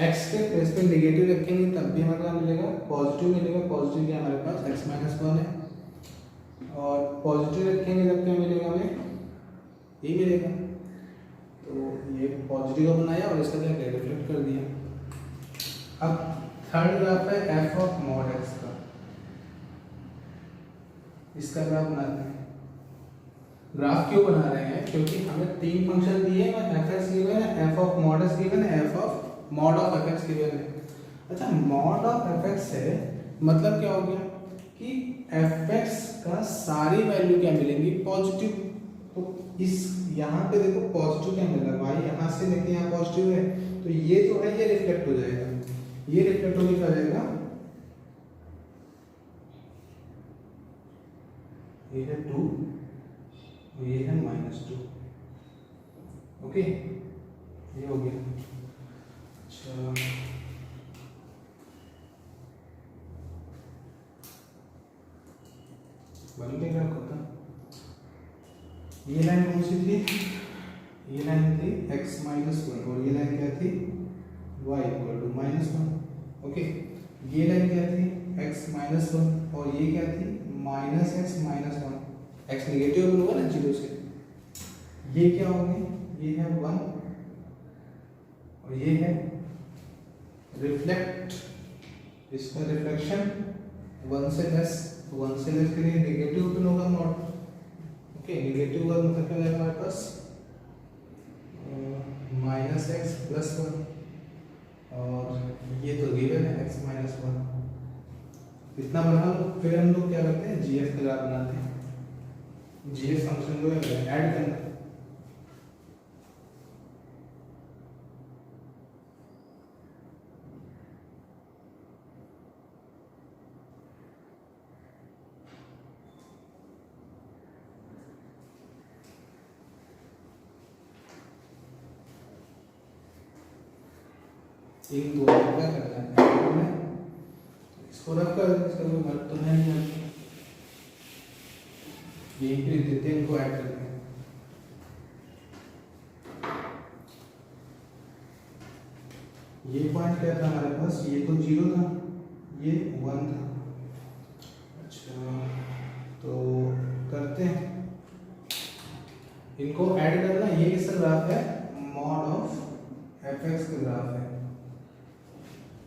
x के प्लेस पे नेगेटिव रखेंगे तब भी हमारा मिलेगा पॉजिटिव मिलेगा, पॉजिटिव क्या हमारे पास x -1 है, और पॉजिटिव रखेंगे तब क्या मिलेगा हमें, ये मिलेगा। तो तो ये पॉजिटिव का बनाया और इसका क्या किया, रिफ्लेक्ट कर दिया। अब थर्ड ग्राफ है एफ ऑफ मॉड एक्स का, इसका ग्राफ बनाते हैं। ग्राफ क्यों बना रहे हैं, क्योंकि हमें तीन फंक्शन दिए हैं, एफ एक्स गिवन है, F of mod x given है, F of mod of f x given है। अच्छा, मॉड ऑफ एफ एक्स है मतलब क्या हो गया कि एफ एक्स का सारी वैल्यू क्या मिलेंगी, पॉजिटिव। तो इस यहाँ पे देखो पॉजिटिव क्या मिल रहा है, भाई यहाँ से लेके यहाँ पॉजिटिव है, तो ये जो है ये रिफ्लेक्ट हो जाएगा, ये रिफ्लेक्ट होकर क्या हो जाएगा, ये है 2 और ये है -2। ओके, ये हो गया। अच्छा, बन गया क्या होता, ये लाइन कौन सी थी, ये लाइन थी x -1 और ये लाइन क्या थी y = -1। ओके, ये लाइन क्या थी x -1 और ये क्या थी -x -1। x नेगेटिव होगा ना 0 से, ये क्या हो गया, ये है 1 और ये है रिफ्लेक्ट, इसका रिफ्लेक्शन 1 से लेस, 1 से लेस के लिए नेगेटिव ओपन होगा मॉड। ओके, नेगेटिव का मतलब क्या है हमारे पास -x + 1 और ये तो गिवन है x -1। इतना बना लो, फिर हम लोग क्या करते हैं, gf का ग्राफ बनाते हैं। gf फंक्शन को ऐड करना, इन दो का क्या करना है, इसको रख कर, इसका कोई मतलब तो है नहीं, ये भी देते हैं, इनको ऐड करते हैं। ये पॉइंट क्या था हमारे पास, ये तो 0 था, ये 1 था। अच्छा, तो करते हैं, इनको ऐड करना। ये किसका ग्राफ है, मॉड ऑफ एफ एक्स का ग्राफ है।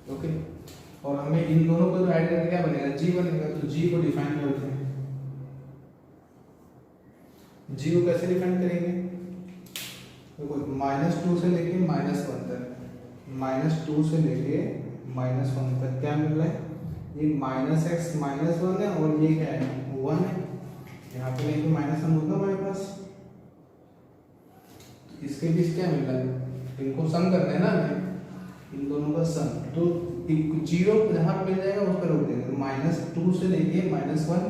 ओके, और हमें इन दोनों को ऐड करके क्या बनेगा, जी बनेगा। तो जी को डिफाइन करते हैं, जी को कैसे डिफाइन करेंगे, देखो -2 से लेके -1 तक, -2 से लेके -1 तक क्या मिल रहा है, ये -x -1 है और ये क्या है 1 है, यहाँ पे लेके -1 होगा हमारे पास, इसके बीच क्या मिल रहा है, इनको सम करना है ना हमें, इन दोनों का सम। तो 0 जहाँ पे मिल जाएगा उस पर रोक देंगे, तो -2 से लेके -1,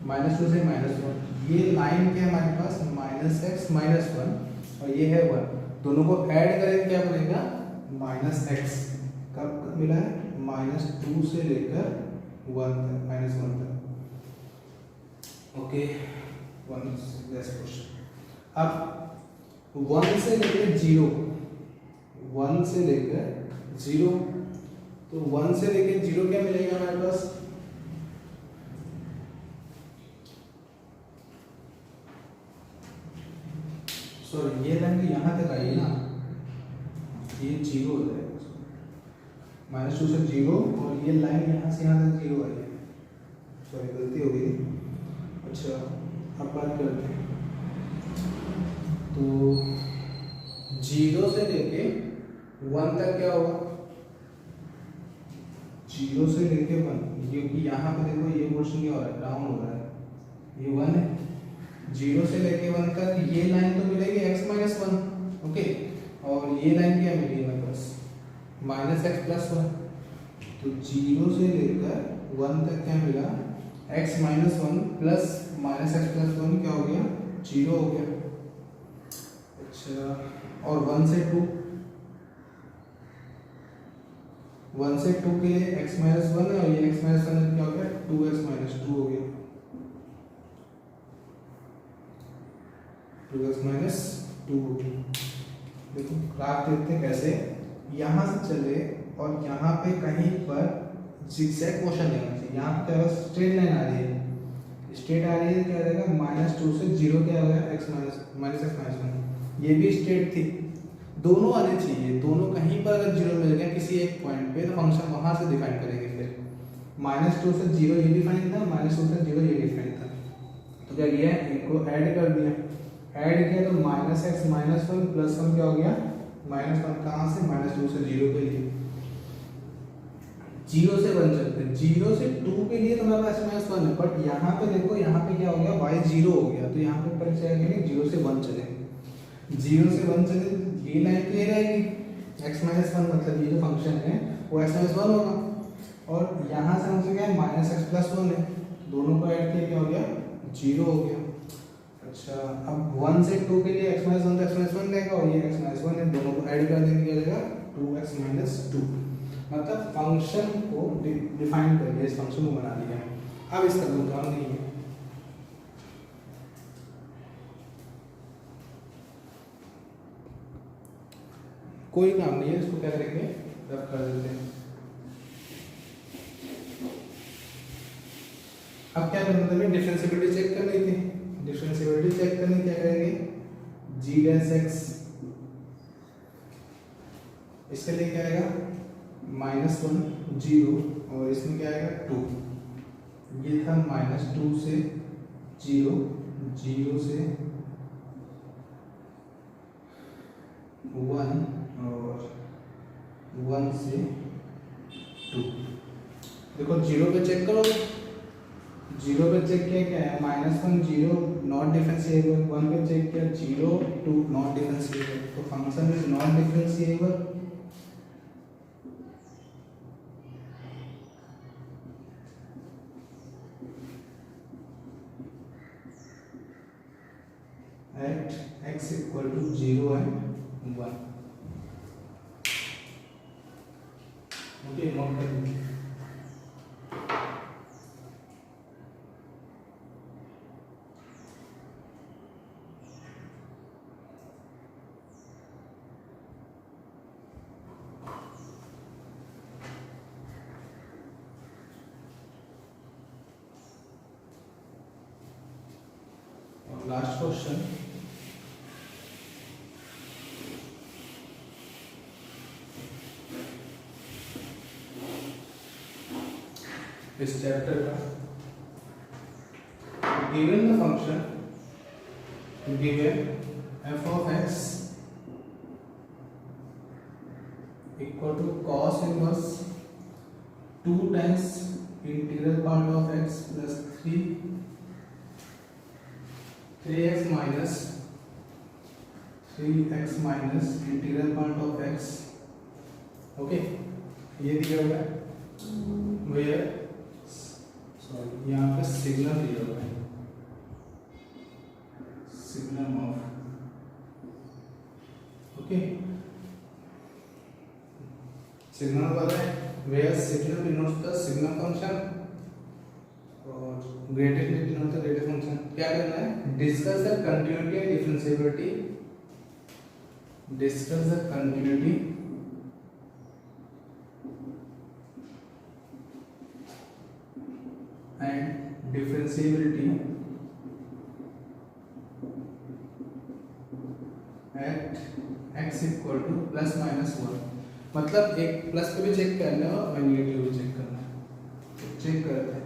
-2 से -1, ये लाइन क्या है हमारे पास -x -1 और ये है 1, दोनों को ऐड करेंगे क्या बनेगा -x। कब मिला है, -2 से लेकर 1 तक, -1 तक। Okay, 1 less question. अब 1 से लेकर 0, 1 से लेकर 0, तो 1 से लेकर 0 क्या मिलेगा हमारे पास, सॉरी ये लाइन यहाँ तक आई ना, ये 0 हो जाएगा, -2 से 0 और ये लाइन यहाँ से यहाँ तक 0 आई है, सॉरी गलती हो गई। अच्छा, अब बात करते हैं, तो 0 से लेके 1 तक क्या होगा, 0 से लेके 1, क्योंकि यहाँ पे देखो ये पोर्शन क्या हो रहा है, डाउन हो रहा है, ये 1 है। 0 से लेके 1 तक ये लाइन तो मिलेगी x -1, ओके, और ये लाइन क्या मिली हमारे पास -x + 1, तो 0 से लेकर 1 तक क्या मिला, x -1 प्लस -x + 1 क्या हो गया, 0 हो गया। अच्छा, और 1 से 2, 1 से 2 के लिए x -1 है और ये x -1 क्या हो गया, 2x -2 हो गया, 2x -2 हो गया। देखो ग्राफ देखते हैं कैसे, यहाँ से चले और यहाँ पे कहीं पर zigzag मोशन लेना चाहिए, यहाँ पे क्या स्ट्रेट लाइन आ रही है, स्ट्रेट आ रही है, क्या रहेगा -2 से 0 क्या हो गया, x -1, ये भी स्ट्रेट थी, दोनों आने चाहिए, दोनों कहीं पर अगर जीरो मिल गया किसी एक पॉइंट पे तो फंक्शन वहां से डिफाइन करेंगे। फिर -2 से 0 ये डिफाइन था, -2 से 0 ये डिफाइन था। तो क्या किया, इनको ऐड कर दिया, ऐड किया तो -x -1 + 1 क्या हो गया, -1 कहाँ से, -2 से 0 के लिए। 0 से 1 चलते हैं, 0 से 2 के लिए तो हमारे पास -1 है, बट यहाँ पे देखो, यहाँ पे क्या हो गया, y 0 हो गया, तो यहाँ पे पर चलेंगे 0 से 1 चले, 0 से 1 चले, ये लाइन तो ये रहेगी x -1, मतलब ये जो फंक्शन है वो x -1 होगा, और यहाँ से हमसे क्या है -x + 1 है, दोनों को ऐड किया क्या हो गया, 0 हो गया। अच्छा, अब 1 से 2 के लिए x -1 तो x -1 रहेगा, और ये x -1 है, दोनों को ऐड कर देंगे क्या हो जाएगा 2x - 2, मतलब फंक्शन को डिफाइन करके इस फंक्शन को बना लिया है। अब इसका कोई काम नहीं है, कोई काम नहीं है, इसको क्या करेंगे, रब कर देते हैं। अब क्या करना था, हमें डिफरेंशिएबिलिटी चेक करनी थी, डिफरेंशिएबिलिटी चेक करनी, क्या करेंगे, g' इसके लिए क्या आएगा, -1 0, और इसमें क्या आएगा 2, ये था -2 से 0, 0 से 1, और 1 से 2। देखो 0 पे चेक करो, 0 पे चेक किया क्या है, -1 0 नॉट डिफरेंशिएबल, 1 पे चेक किया 0 2 नॉट डिफरेंशिएबल, तो function is not differentiable. at x = 0 and 1। Okay, note कर लीजिए। और लास्ट क्वेश्चन, इस चैप्टर का, given the function, given f of x equal to cos inverse 2 times integral part of x plus 3x minus 3x minus integral part of x। Okay, ये दिया हुआ है, where sorry यहाँ पे signal दिया हुआ है, सिग्नल ऑफ, ओके, सिग्नल वाला है, where signal denotes the signal function और greatest denotes the greatest function। क्या करना है, discuss the continuity and differentiability, discuss the continuity and differentiability at x equal to ±1, मतलब एक प्लस पे भी चेक करना है और नेगेटिव भी चेक करना है, तो चेक करते हैं,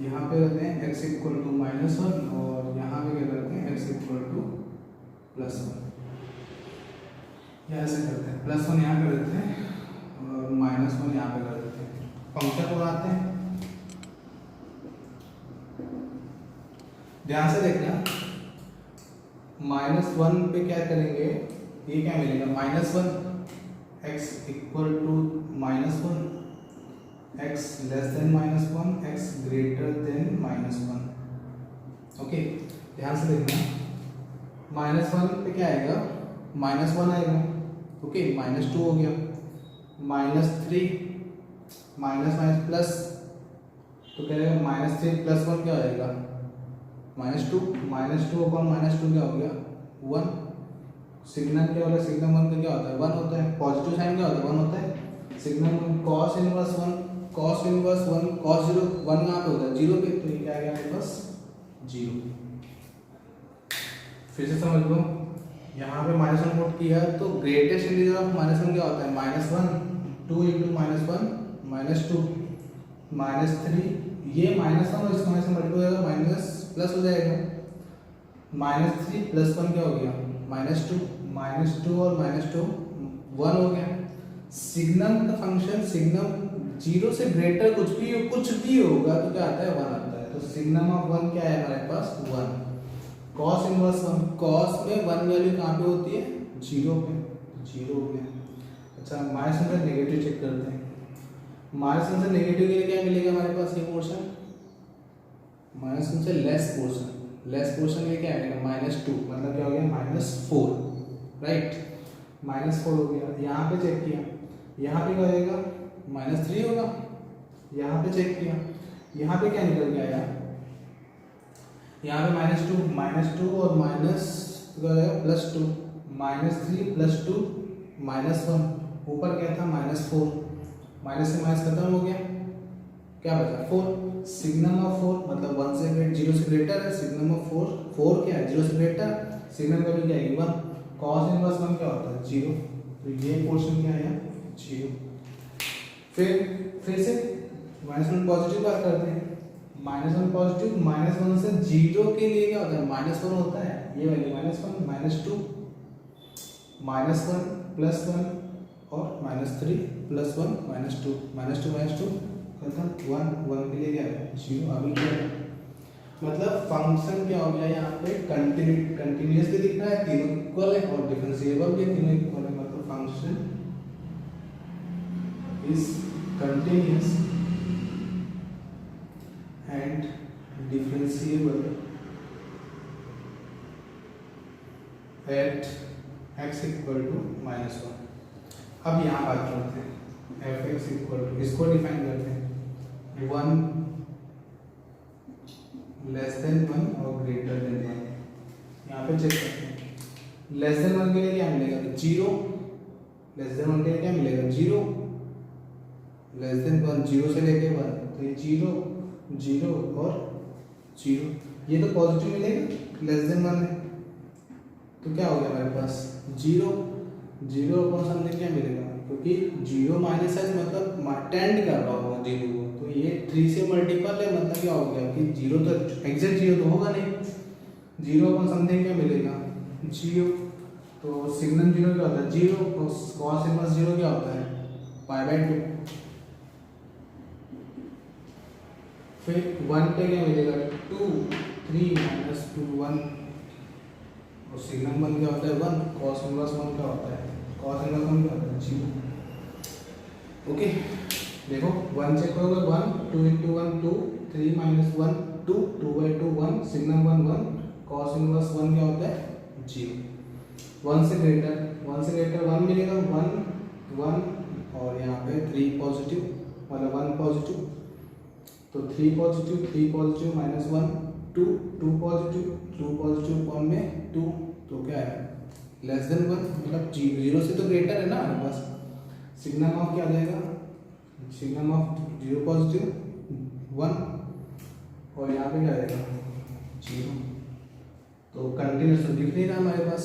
यहाँ पे रहते हैं x equal to -1, और यहाँ पे क्या करते हैं x equal to +1, या ऐसे करते हैं, +1 यहाँ पे रहते हैं और -1 यहाँ पे कर देते हैं, फंक्शन उड़ाते हैं। ध्यान से देखना, -1 पे क्या करेंगे, ये क्या मिलेगा, -1 x equal to -1, x less than -1, x greater than -1। Okay, ध्यान से देखना, -1 पे क्या आएगा, -1 आएगा, ओके, -2 हो गया, -3 माइनस प्लस, तो क्या आएगा, -3 + 1 क्या हो जाएगा, -2, -2 अपॉन -2 क्या हो गया, 1। सिग्नल क्या होगा, सिग्नल 1 का क्या होता है, 1 होता है, पॉजिटिव साइन क्या होता है, 1 होता है, signal 1 cos inverse 1, cos inverse 1, cos 0 1 यहाँ पे होता है 0 पे, तो ये क्या आ गया मेरे पास 0। फिर से समझ लो, यहाँ पे -1 पुट किया तो ग्रेटेस्ट इंटीजर ऑफ -1 क्या होता है? -1, 2 इंटू -1 -2 -3, ये -1 और इसका माइनस मल्टीप्लाई हो जाएगा, माइनस प्लस हो जाएगा, -3 + 1 क्या हो गया? -2, -2 और -2 1 हो गया। सिग्नम का फंक्शन, सिग्नम 0 से ग्रेटर कुछ भी होगा तो क्या आता है? 1 आता है। तो सिग्नम ऑफ 1 क्या है हमारे पास? 1। कॉस इनवर्स 1, कॉस में 1 वैल्यू कहाँ पे होती है? 0 पे, 0 हो गया। अच्छा -1 से नेगेटिव चेक करते हैं। -1 से नेगेटिव के लिए क्या मिलेगा हमारे पास? ये पोर्शन, -1 से लेस पोर्शन में क्या आएगा? -2, मतलब क्या हो गया? -4, राइट, -4 हो गया। यहाँ पे चेक किया, यहाँ पे क्या आएगा? -3 होगा। यहाँ पे चेक किया, यहाँ पे क्या निकल के आया? यहाँ पे -2 और माइनस क्या आएगा? +2, -3 + 2 -1, ऊपर क्या था? -4, माइनस से माइनस खत्म हो गया, क्या बचा? 4। सिग्नम ऑफ 4 मतलब 1 से ग्रेटर, 0 से ग्रेटर है। सिग्नम ऑफ 4 क्या है? 0 से ग्रेटर, सिग्नम का भी क्या है? 1। कॉस इनवर्स 1 क्या होता है? 0। तो ये पोर्शन क्या आया? 0। फिर से -1 पॉजिटिव बात करते हैं। -1 पॉजिटिव, -1 से 0 के लिए क्या होता है? -1 होता है, ये वाली -1, -2, -1 +1 और -3 +1 -2 खत्म। 1 के लिए क्या है? 0। अभी क्या है? मतलब फंक्शन क्या हो गया यहाँ पे? कंटिन्यूअसली दिख रहा है, तीनों इक्वल है, और डिफरेंशिएबल भी तीनों इक्वल है। मतलब function is continuous and differentiable at x = -1। अब यहाँ बात करते हैं f(x) इसको डिफाइन करते हैं 1 <1 और greater than 1। यहाँ पे चेक करते हैं। लेस देन 1 के लिए क्या मिलेगा? 0। लेस देन 1 के लिए क्या मिलेगा? 0। लेस देन 1, 0 से लेके 1, तो ये 0 0 और 0, ये तो पॉजिटिव मिलेगा, लेस देन 1 है। तो क्या हो गया हमारे पास? 0 अपॉन समथिंग क्या मिलेगा? क्योंकि 0 माइनस है मतलब टेंड कर रहा होगा 0 को, तो ये 3 से मल्टीपल है, मतलब क्या हो गया कि 0 तो एग्जैक्ट 0 तो होगा नहीं। 0 अपॉन समथिंग क्या मिलेगा? 0। तो सिग्नम 0 क्या होता है? 0। तो कॉस इनवर्स 0 क्या होता है? π/2। फिर 1 पे क्या मिलेगा? 2, 3 -2 1, और सिग्नम 1 क्या होता है? 1। कॉस इनवर्स 1 क्या होता है? कॉस इनवर्स 1 क्या होता है? 0। ओके, देखो 1 चेक करोगे 1, 2 × 1 2, 3 - 1 2, 2/2 1, सिग्नम 1 1, कॉस इनवर्स 1 क्या होता है? 0। 1 से ग्रेटर 1 मिलेगा, 1 1, और यहाँ पे 3 पॉजिटिव मतलब 1 पॉजिटिव, तो 3 पॉजिटिव -1 2 2 पॉजिटिव 1 में 2, तो क्या है? लेस देन 1, मतलब 0 से तो ग्रेटर है ना हमारे पास। सिग्नम ऑफ क्या आ जाएगा? सिग्नम ऑफ 0 पॉजिटिव 1, और यहाँ पे क्या आएगा? 0। तो कंटिन्यूअस तो दिख नहीं रहा हमारे पास,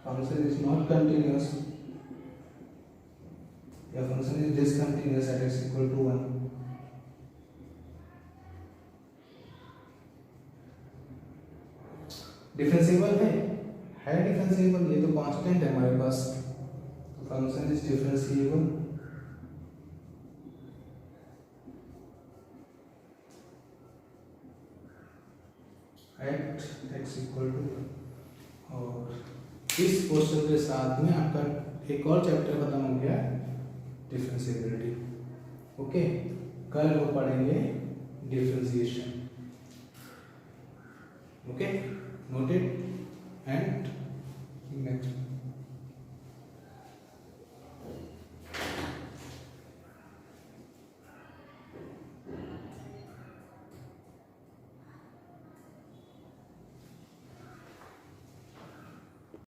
फंक्शन इज नॉट कंटिन्यूअस, या function is discontinuous at x = 1। Differentiable है डिफरेंशिएबल, ये तो कांस्टेंट है हमारे पास। तो function is differentiable at x = 1। और इस क्वेश्चन के साथ में आपका एक और चैप्टर खत्म हो गया, डिफरेंशिएबिलिटी। ओके, कल वो पढ़ेंगे डिफरेंशिएशन।